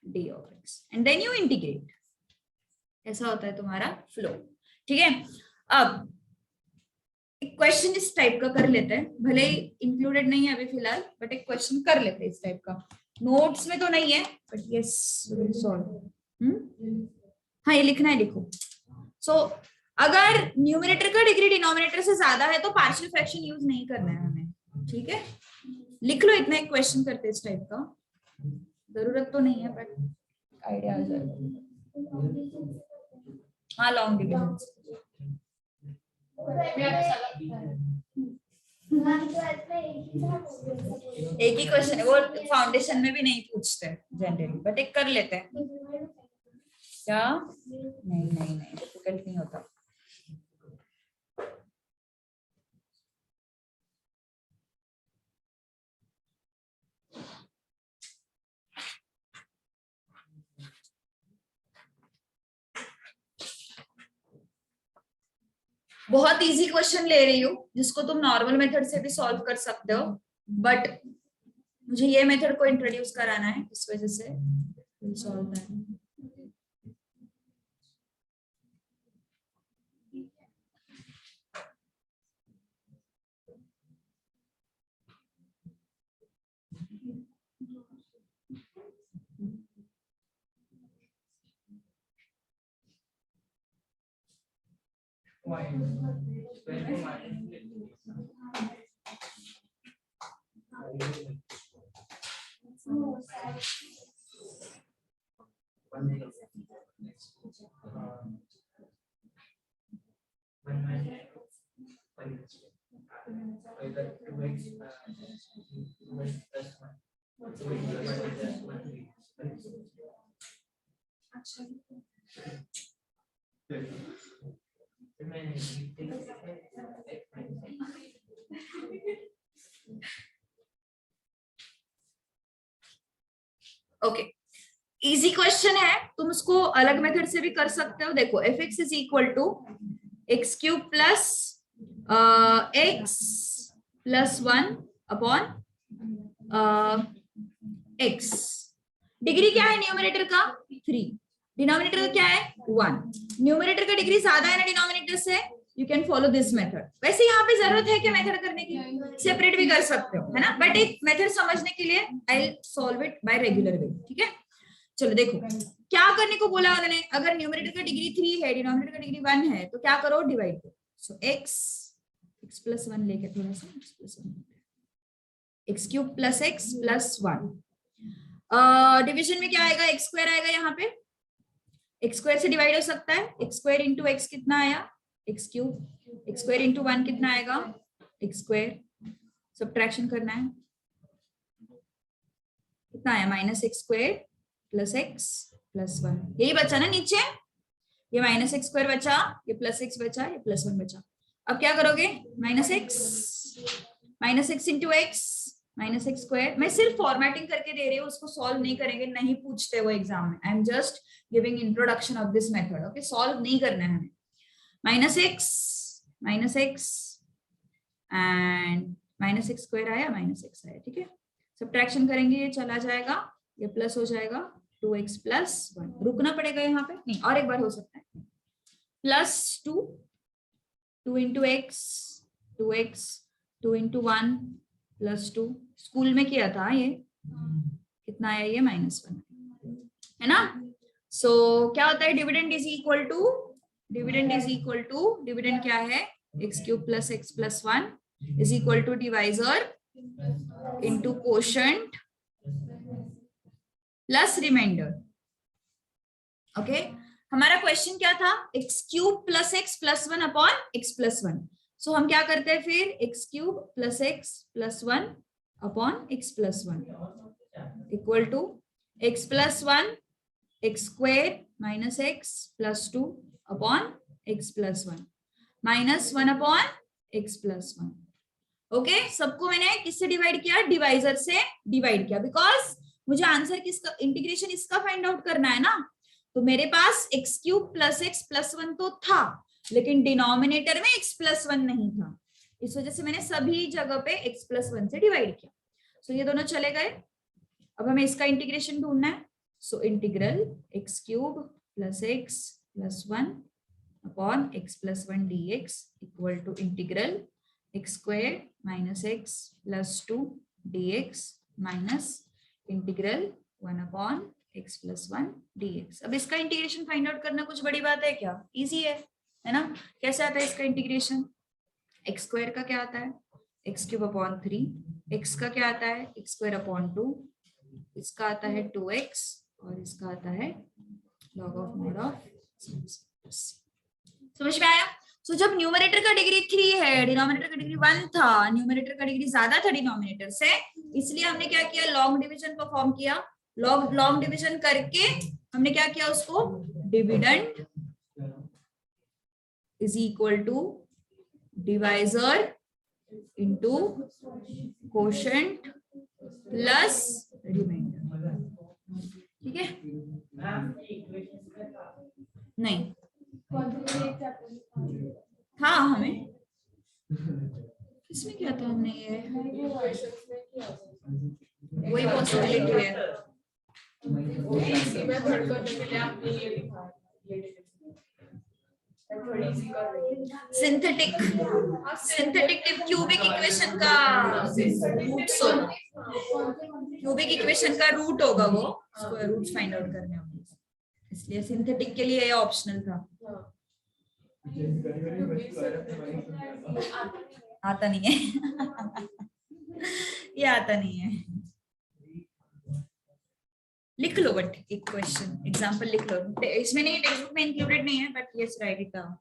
D of X, and then you integrate. ऐसा होता है तुम्हारा फ्लो, ठीक है। अब एक क्वेश्चन इस टाइप का कर लेते हैं, भले ही इंक्लूडेड नहीं है अभी फिलहाल, बट एक क्वेश्चन कर लेते हैं इस टाइप का। नोट्स में तो नहीं है, बट यस विल सॉल्व। हाँ, ये लिखना है, लिखो। सो अगर न्यूमरेटर का डिग्री डिनोमिनेटर से ज्यादा है तो पार्शियल फ्रैक्शन यूज नहीं करना है हमें, ठीक है। लिख लो, इतना एक क्वेश्चन करते इस टाइप का, जरूरत तो नहीं है बट आइडिया आ जाएगा। हाँ, लॉन्ग डिविजन एक ही क्वेश्चन है, वो फाउंडेशन में भी नहीं पूछते जनरली, बट एक कर लेते हैं क्या। नहीं नहीं नहीं, डिफिकल्ट नहीं होता। बहुत इजी क्वेश्चन ले रही हूँ जिसको तुम नॉर्मल मेथड से भी सॉल्व कर सकते हो, बट मुझे ये मेथड को इंट्रोड्यूस कराना है, इस वजह से सॉल्व है। ओके, इजी क्वेश्चन है, तुम उसको अलग मेथड से भी कर सकते हो। देखो, F X is equal to X cube plus x plus 1 upon X. Degree क्या है न्यूमरेटर का 3, डिनोमिनेटर का क्या है 1। न्यूमरेटर का डिग्री ज्यादा है ना डिनोमिनेटर से, you can follow this method. वैसे यहाँ पे जरूरत है कि मेथड करने की, सेपरेट भी कर सकते हो, है ना, बट एक मेथड समझने के लिए I will solve it by regular way, ठीक है। चलो देखो क्या करने को बोला उन्होंने, अगर न्यूमरेटर का डिग्री 3 है, डिनोमिनेटर का डिग्री 1 है, तो क्या करो, डिवाइड करो। सो x प्लस 1 लेके थोड़ा सा x plus 1, x cube plus x plus 1। Division में क्या आएगा, एक्स स्क्वायर आएगा, यहाँ पे एक्स स्क्वायर से डिवाइड हो सकता है, एक्स स्क्वायर इंटू एक्स कितना आया, x cube, x square into 1 कितना आएगा, एक्स स्क्वायर, सब्ट्रैक्शन करना है, कितना आया, minus x square plus x plus 1, यही बचा ना नीचे, ये माइनस एक्स स्क्वायर बचा, ये प्लस एक्स बचा, ये प्लस 1 बचा। अब क्या करोगे, minus x into x minus x square. मैं सिर्फ फॉर्मेटिंग करके दे रही हूँ, उसको सॉल्व नहीं करेंगे, नहीं पूछते वो एग्जाम में, I am just giving introduction of this method, okay. Solve नहीं करना है हमें। Minus x and minus x square आया, माइनस एक्स आया, ठीक है। सब्ट्रैक्शन करेंगे, ये चला जाएगा, ये प्लस हो जाएगा, 2x प्लस 1, रुकना पड़ेगा यहाँ पे, नहीं और एक बार हो सकता है, plus 2 into x, 2x, 2 into 1 plus 2, school में किया था ये, कितना आया ये, -1, है ना। सो क्या होता है, dividend is equal to, dividend क्या है, x cube plus x plus 1 is equal to divisor into quotient plus remainder. Okay, हमारा क्वेश्चन क्या था? X cube plus x plus 1 upon X plus 1. So हम क्या करते हैं फिर? X cube plus x plus 1 upon X plus 1 equal to X plus 1 X square minus X plus 2 upon X plus 1 minus 1 upon X plus 1. Okay, सबको मैंने किससे divide किया? Divisor से डिवाइड किया, बिकॉज मुझे आंसर किसका, इंटीग्रेशन इसका find out करना है ना. तो मेरे पास x cube plus x plus 1 तो था, लेकिन डिनोमिनेटर में एक्स प्लस 1 नहीं था. इस वजह से मैंने सभी जगह पे एक्स प्लस 1 से डिवाइड किया. सो ये दोनों चले गए. अब हमें इसका इंटीग्रेशन ढूंढना है. So integral X cube plus x plus 1 upon X plus 1 dx equal to integral X square minus X plus 2 dx minus integral 1 upon x plus 1 dx. अब इसका इंटीग्रेशन फाइंड आउट करना कुछ बड़ी बात है क्या? इजी है ना. कैसे आता है इसका इंटीग्रेशन? एक्स स्क्वायर का क्या आता है? X cube upon 3. एक्स का क्या आता है? X square upon 2. इसका आता है 2x और इसका आता है log ऑफ मोड ऑफ. समझ में आया? सो जब न्यूमरेटर का डिग्री 3 है, डिनोमिनेटर का डिग्री 1 था, न्यूमरेटर का डिग्री ज्यादा था डिनोमिनेटर से, इसलिए हमने क्या किया? लॉन्ग डिवीजन परफॉर्म किया. लॉन्ग डिवीजन करके हमने क्या किया? उसको dividend is equal to divisor into quotient plus remainder. ठीक है? नहीं हाँ, हमें किसमें किया था हमने? ये वही पॉसिबिलिटी है. मैं थर्ड करने के लिए आपने ये लिखा है, ये थोड़ी इजी कर रही हूं. सिंथेटिक क्यूबिक इक्वेशन का रूट होगा. क्यूबिक इक्वेशन का रूट होगा, वो स्क्वायर रूट्स फाइंड आउट करने होंगे, इसलिए सिंथेटिक के लिए ये ऑप्शनल था. आता नहीं है. ये आता नहीं है. लिख लो, बट एक क्वेश्चन एग्जांपल लिख लो. इसमें नहीं, टेक्स्ट बुक में इंक्लूडेड नहीं है, but yes right it down.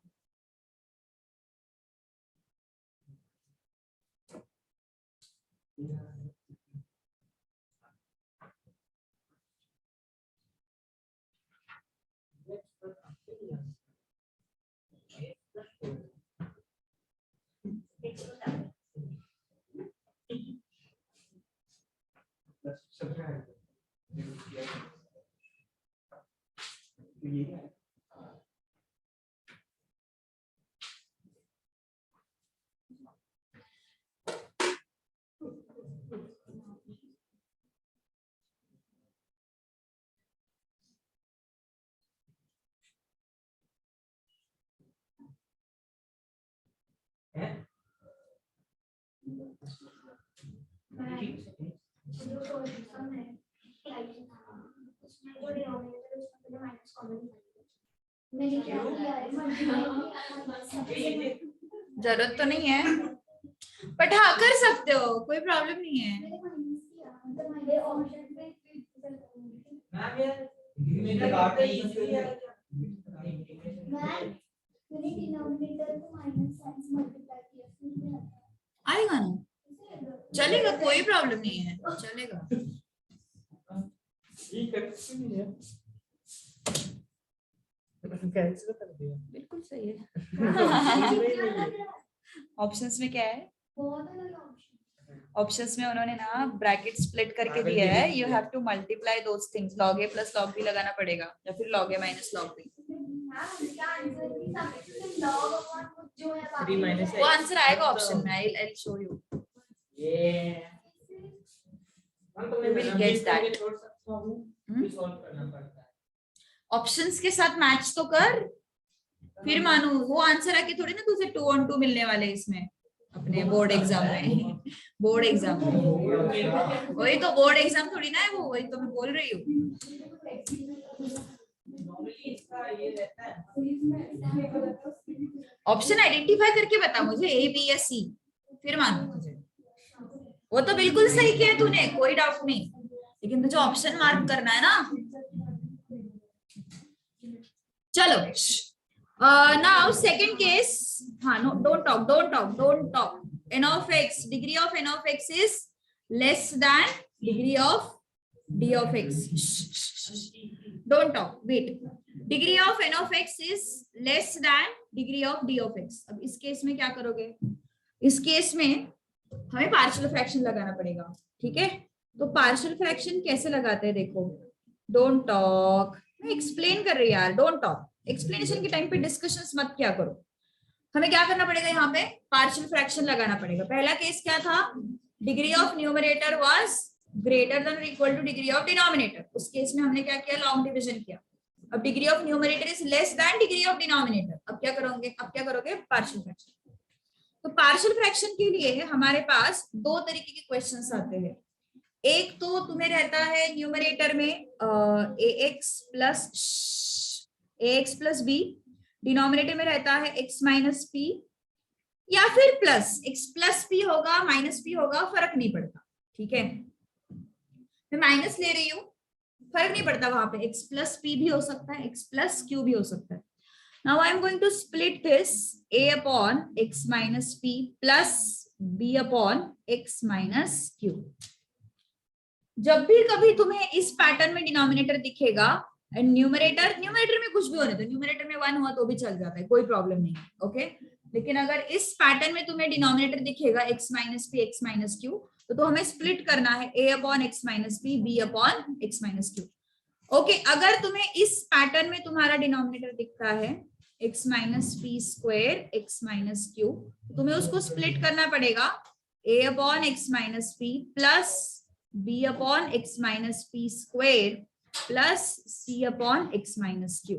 जरूरत तो नहीं है, बट हाँ कर सकते हो, कोई प्रॉब्लम नहीं है. आएगा ना, चलेगा, कोई प्रॉब्लम नहीं है, चलेगा. बिल्कुल सही है. ऑप्शंस में क्या है? ऑप्शंस में उन्होंने ना ब्रैकेट स्प्लिट करके दिया है. You have to multiply those things. log a plus log b लगाना पड़ेगा, या फिर log a minus log b. वो आंसर आएगा ऑप्शन में. I'll show you. You will get that. Options के साथ मैच तो कर, फिर मानो. वो आंसर आके थोड़ी ना तुझे 2 on 2 मिलने वाले इसमें अपने बोर्ड एग्जाम में. बोर्ड एग्जाम में वही तो, बोर्ड एग्जाम थोड़ी ना है वो, वही तो मैं बोल रही हूँ. ऑप्शन आइडेंटिफाई करके बता मुझे, ए बी या सी, फिर मानू मुझे। वो तो बिल्कुल सही किया तूने, कोई डाउट नहीं, लेकिन तुझे ऑप्शन मार्क करना है ना। चलो नाउ सेकंड केस। हाँ, no don't talk. n of x, degree of n of x is less than degree of d of x. Don't talk, wait. Degree of n of x is less than degree of d of x. अब इस case में क्या करोगे? इस case में हमें partial fraction लगाना पड़ेगा, ठीक है? तो पार्शियल फ्रैक्शन कैसे लगाते हैं देखो। डोंट टॉक, मैं एक्सप्लेन कर रही यार, डोंट टॉक। एक्सप्लेनेशन के टाइम पे डिस्कशंस मत क्या करो। हमें क्या करना पड़ेगा, यहाँ पे पार्शियल फ्रैक्शन लगाना पड़ेगा। पहला केस क्या था, degree of numerator was greater than और equal to degree of denominator. उस केस में हमने क्या किया, लॉन्ग डिवीजन किया। अब degree of numerator is less than degree of denominator, अब क्या करोगे, पार्शियल फ्रैक्शन। तो पार्शियल फ्रैक्शन के लिए हमारे पास दो तरीके के क्वेश्चंस आते हैं। एक तो तुम्हें रहता है न्यूमरेटर में ax प्लस बी, डिनोमिनेटर में रहता है x माइनस पी, या फिर प्लस x प्लस पी होगा माइनस पी होगा, फर्क नहीं पड़ता, ठीक है? मैं माइनस ले रही हूँ, फर्क नहीं पड़ता, वहां पे x प्लस पी भी हो सकता है, x प्लस क्यू भी हो सकता है। Now I am going to split this a upon x minus p plus b upon x minus q. जब भी कभी तुम्हें इस पैटर्न में डिनोमिनेटर दिखेगा एंड न्यूमरेटर में कुछ भी होने दो, न्यूमरेटर में 1 हुआ तो भी चल जाता है, कोई प्रॉब्लम नहीं है, ओके? लेकिन अगर इस पैटर्न में तुम्हें डिनोमिनेटर दिखेगा x minus P X minus Q, तो हमें स्प्लिट करना है a upon X minus P B upon X minus Q. Okay, अगर तुम्हें इस पैटर्न में तुम्हारा डिनोमिनेटर दिखता है x minus P square x minus Q, तुम्हें उसको स्प्लिट करना पड़ेगा a upon X minus P plus b upon X minus P square plus c upon X minus Q.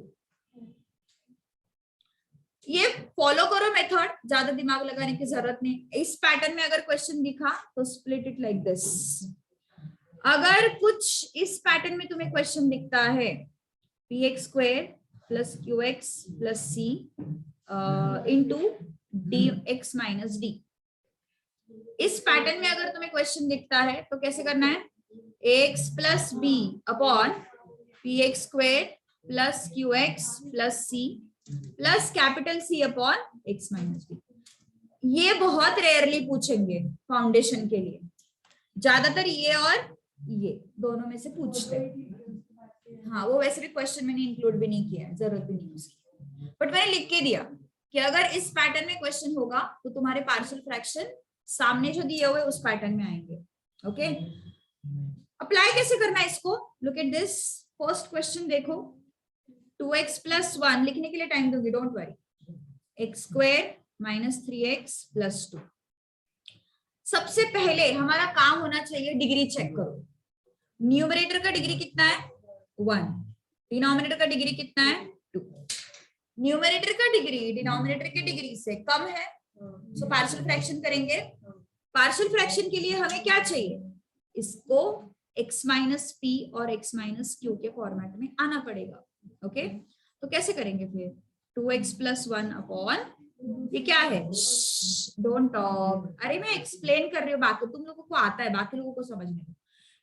ये फॉलो करो मेथड, ज्यादा दिमाग लगाने की जरूरत नहीं। इस पैटर्न में अगर क्वेश्चन दिखा तो स्प्लिट इट लाइक दिस। अगर कुछ इस पैटर्न में तुम्हें क्वेश्चन दिखता है p x square plus Q x plus c into d x minus d, इस पैटर्न में अगर तुम्हें क्वेश्चन दिखता है तो कैसे करना है, X plus B upon P x square plus Q x plus C plus capital C upon X minus B. ये बहुत रेयरली पूछेंगे फाउंडेशन के लिए, ज्यादातर ये और ये दोनों में से पूछते हैं। हाँ, वो वैसे भी क्वेश्चन मैंने इंक्लूड भी नहीं किया है, जरूरत भी नहीं उसकी, बट मैंने लिख के दिया कि अगर इस पैटर्न में क्वेश्चन होगा तो तुम्हारे पार्शियल फ्रैक्शन सामने जो दिए हुए उस पैटर्न में आएंगे। ओके, अप्लाई कैसे करना है इसको, look at this first question. देखो 2x प्लस 1 लिखने के लिए टाइम दूंगी, don't worry. x square minus 3x plus 2। सबसे पहले हमारा काम होना चाहिए डिग्री चेक करो। न्यूमरेटर का डिग्री कितना है 1, डिनोमिनेटर का डिग्री कितना है 2। न्यूमरेटर का डिग्री डिनोमिनेटर की डिग्री से कम है, सो पार्शियल फ्रैक्शन करेंगे। पार्शियल फ्रैक्शन के लिए हमें क्या चाहिए, इसको x माइनस पी और x माइनस क्यू के फॉर्मेट में आना पड़ेगा। ओके, तो कैसे करेंगे फिर, 2x प्लस 1 अपॉन, ये क्या है, डोंट टॉक, अरे मैं एक्सप्लेन कर रही हूँ, बाकी तुम लोगों को आता है, बाकी लोगों को समझ में।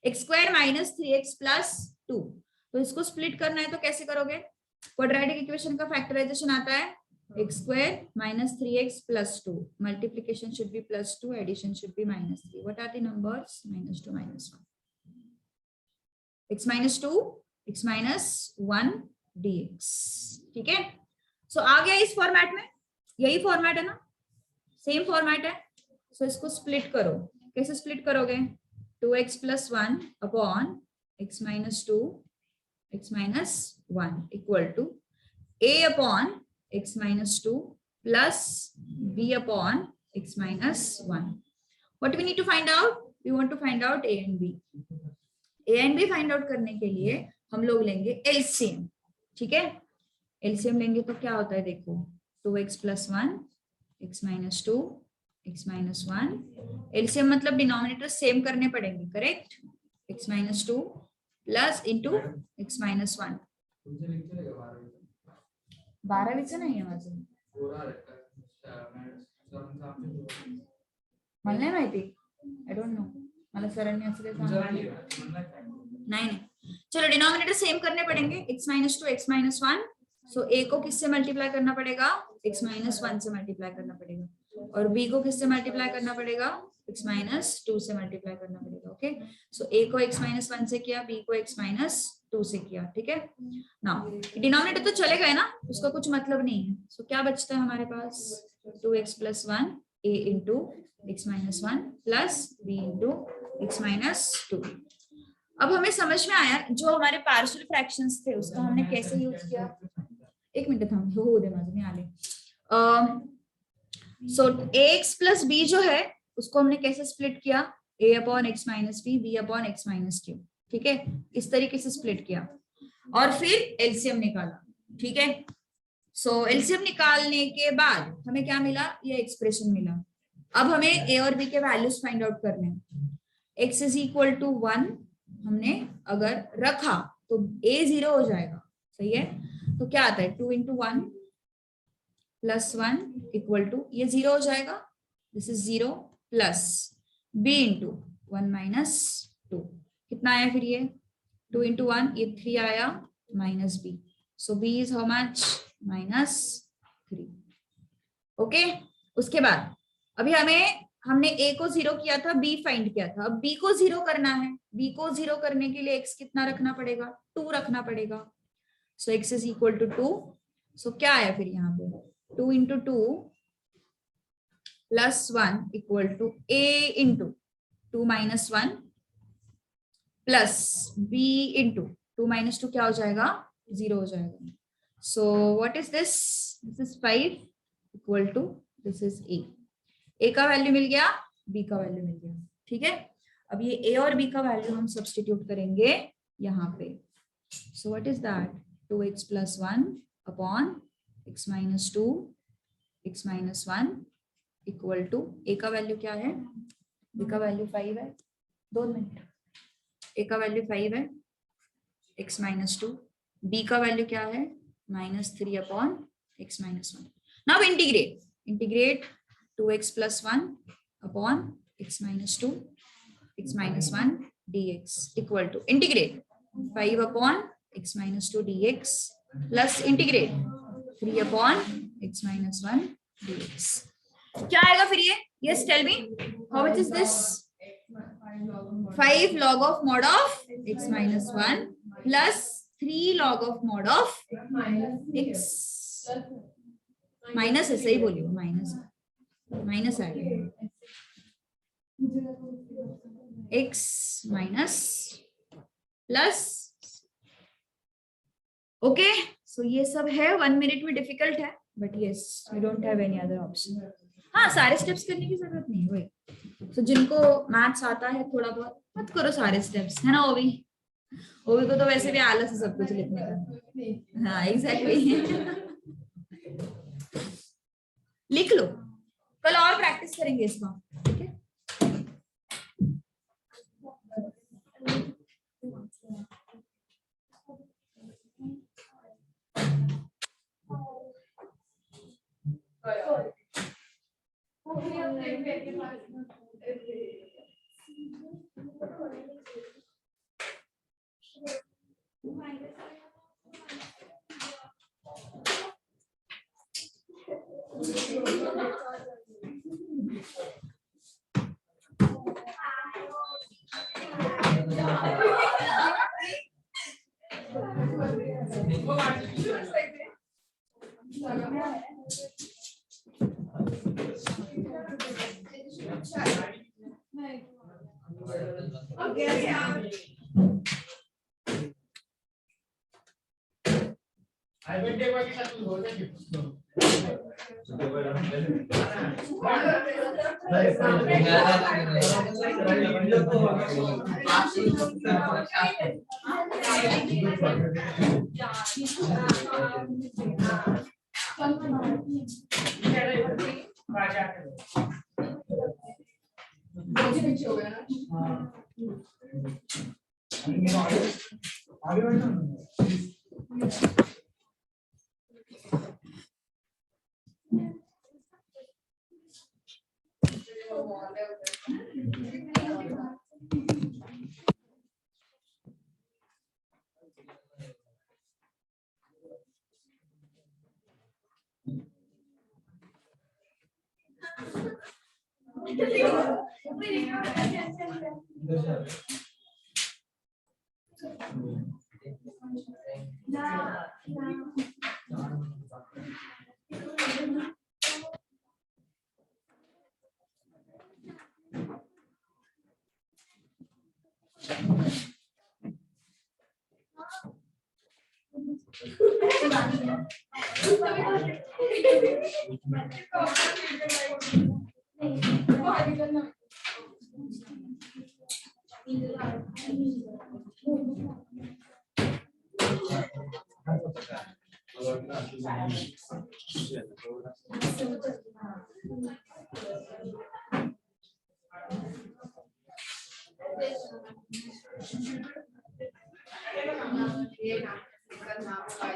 X square minus 3x plus 2, तो इसको स्प्लिट करना है तो कैसे करोगे, क्वाड्रेटिक इक्वेशन का फैक्टराइजेशन आता है, X square minus 3x plus 2, multiplication should be plus 2, addition should be minus 3। What are the numbers, minus 2 minus 1, x minus 2 x minus 1 dx। ठीक है, सो आ गया इस फॉर्मेट में, यही फॉर्मेट है ना, सेम फॉर्मेट है। सो इसको स्प्लिट करो, कैसे स्प्लिट करोगे, 2x plus 1 upon x minus 2 x minus 1 equal to a upon x minus 2 plus b upon x minus 1। What we need to find out? We want to find out a and b. a and b find out करने के लिए हम लोग लेंगे LCM. ठीक है, LCM लेंगे तो क्या होता है देखो, 2x plus 1 x minus 2 x minus 1, LCM मतलब डिनोमिनेटर सेम करने पड़ेंगे, correct, x minus 2 plus into x minus 1। 12वीचं नाही आहे माझं, मला नाही माहिती, आय डोंट नो, मला सरांनी असं काही सांगितलं नहीं। चलो डिनोमिनेटर सेम करने पड़ेंगे, x - 2 x - 1, सो a को किससे मल्टीप्लाई करना पड़ेगा, x - 1 से मल्टीप्लाई करना पड़ेगा, और b को किससे मल्टीप्लाई करना पड़ेगा, x - 2 से मल्टीप्लाई करना पड़ेगा। ओके, सो a को x - 1 से किया, b को x - 2 से किया, ठीक है ना। डिनोमिनेटर तो चले गए ना, उसका कुछ मतलब नहीं है। सो क्या बचता है हमारे पास, 2x + 1 a × x - 1 plus b × x - 2। अब हमें समझ में आया जो हमारे पार्शियल फ्रैक्शंस थे उसका हमने कैसे यूज किया। एक मिनट थांब, हो दे माझं मी आले। सो ax + b जो है उसको हमने कैसे स्प्लिट किया, a/x - b b/x - q, ठीक है, इस तरीके से स्प्लिट किया और फिर एलसीएम निकाला, ठीक है। सो एलसीएम निकालने के बाद हमें क्या मिला, ये एक्सप्रेशन मिला। अब हमें a और b के वैल्यूज फाइंड आउट करने हैं। x = 1 हमने अगर रखा तो a 0 हो जाएगा, सही है। तो क्या आता है, 2 × 1 + 1 = ये 0 हो जाएगा, दिस इज 0 प्लस b × 1 - 2, कितना आया फिर ये 2 × 1, ये 3 आया minus b, so b is how much, -3। Okay, उसके बाद अभी हमने a को 0 किया था, b फाइंड किया था, अब b को 0 करना है। b को 0 करने के लिए x कितना रखना पड़ेगा, 2 रखना पड़ेगा। सो x = 2, सो क्या आया फिर यहाँ पे, 2 × 2 + 1 = a × 2 - 1 प्लस b × 2 - 2 क्या हो जाएगा, 0 हो जाएगा। सो what is this, this is 5 = this is a का वैल्यू मिल गया, b का वैल्यू मिल गया, ठीक है। अब ये a और b का वैल्यू हम सब्स्टिट्यूट करेंगे यहाँ पे। सो what is that, 2x + 1 upon x - 2 x - 1 = a का वैल्यू क्या है, b का वैल्यू 5 है, 2 मिनट, a का वैल्यू 5 है, x - 2, b का वैल्यू क्या है, -3 upon x - 1। Now integrate 2x + 1 upon x - 2 x - 1 dx = integrate 5 upon x - 2 dx plus integrate 3 upon x - 1 dx। क्या आएगा फिर ये, yes tell me, how much is this, 5 log of mod of x - 1 plus 3 log of mod of x minus है, सही बोलिए, minus आएगा, x minus plus. Okay, so ये सब है 1 मिनट में, डिफिकल्ट है but yes we don't have any other option. हाँ, सारे स्टेप्स करने की जरूरत नहीं है, वही तो जिनको मैथ्स आता है थोड़ा बहुत मत करो सारे स्टेप्स, है ना। ओवी को तो वैसे भी आलस है सब कुछ लिखने का। हाँ एग्जैक्टली लिख लो, कल और प्रैक्टिस करेंगे इसका, ठीक है। wall है उधर।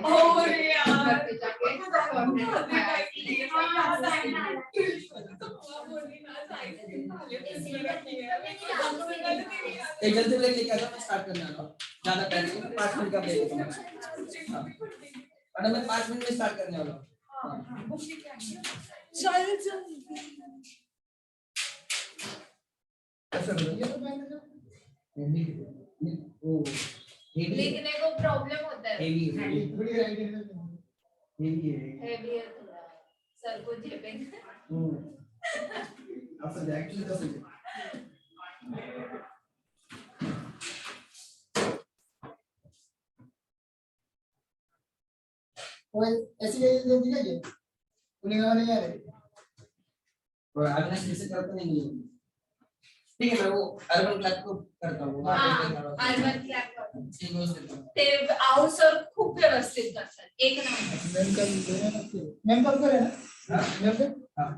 और यार घर पे जाके एक जल्दी ब्रेक लेके आ जाओ, मैं स्टार्ट करने वाला हूँ। ज्यादा टाइम नहीं, 5 मिनट का ब्रेक है तुम्हारा। मैडम मैं 5 मिनट में स्टार्ट करने वाला हूँ। ऐसा करो, ये तो बैंक का ओ हेवी लिखने को प्रॉब्लम होता है। हेवी हेवी है हेवी है थोड़ा, सर को झेपेंगे। आप सब एक्चुअली कर सकते और ऐसी जल्दी जाइए उन्हें नहीं आ रहे और अगला कैसे करते नहीं है। ठीक है मैं वो अर्बन क्लब को करता हूँ अर्बन क्लॅप सिंगल्स करता हूँ ते आउट सर खूप व्यवस्थित करतात, एक नंबर। मैम कॉल करे ना हां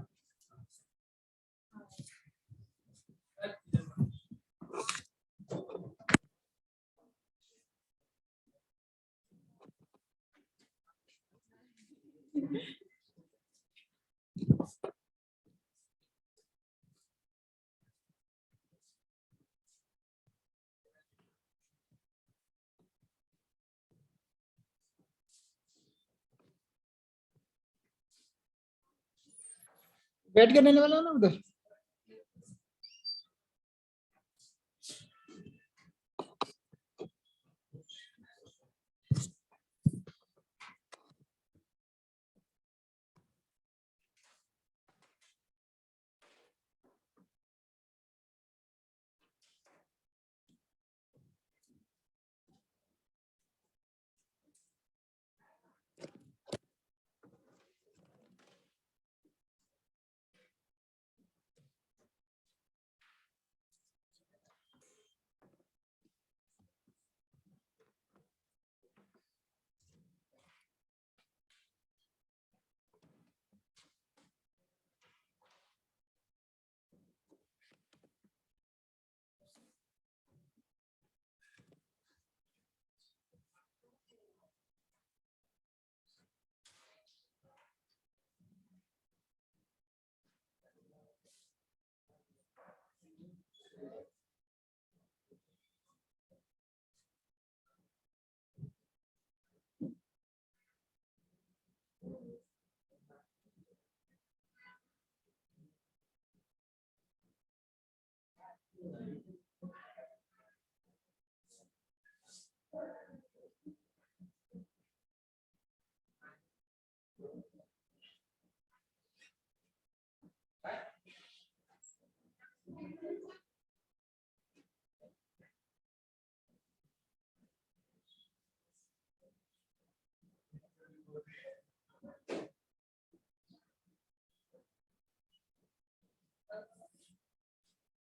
बैठ के रहने वाला ना उधर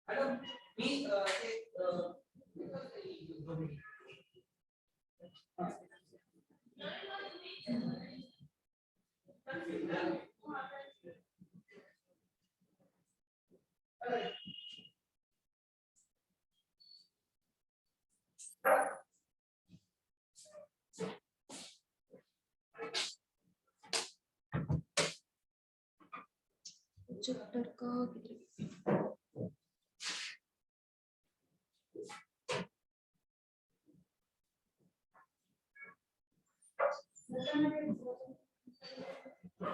मैडम मी चैप्टर का बताना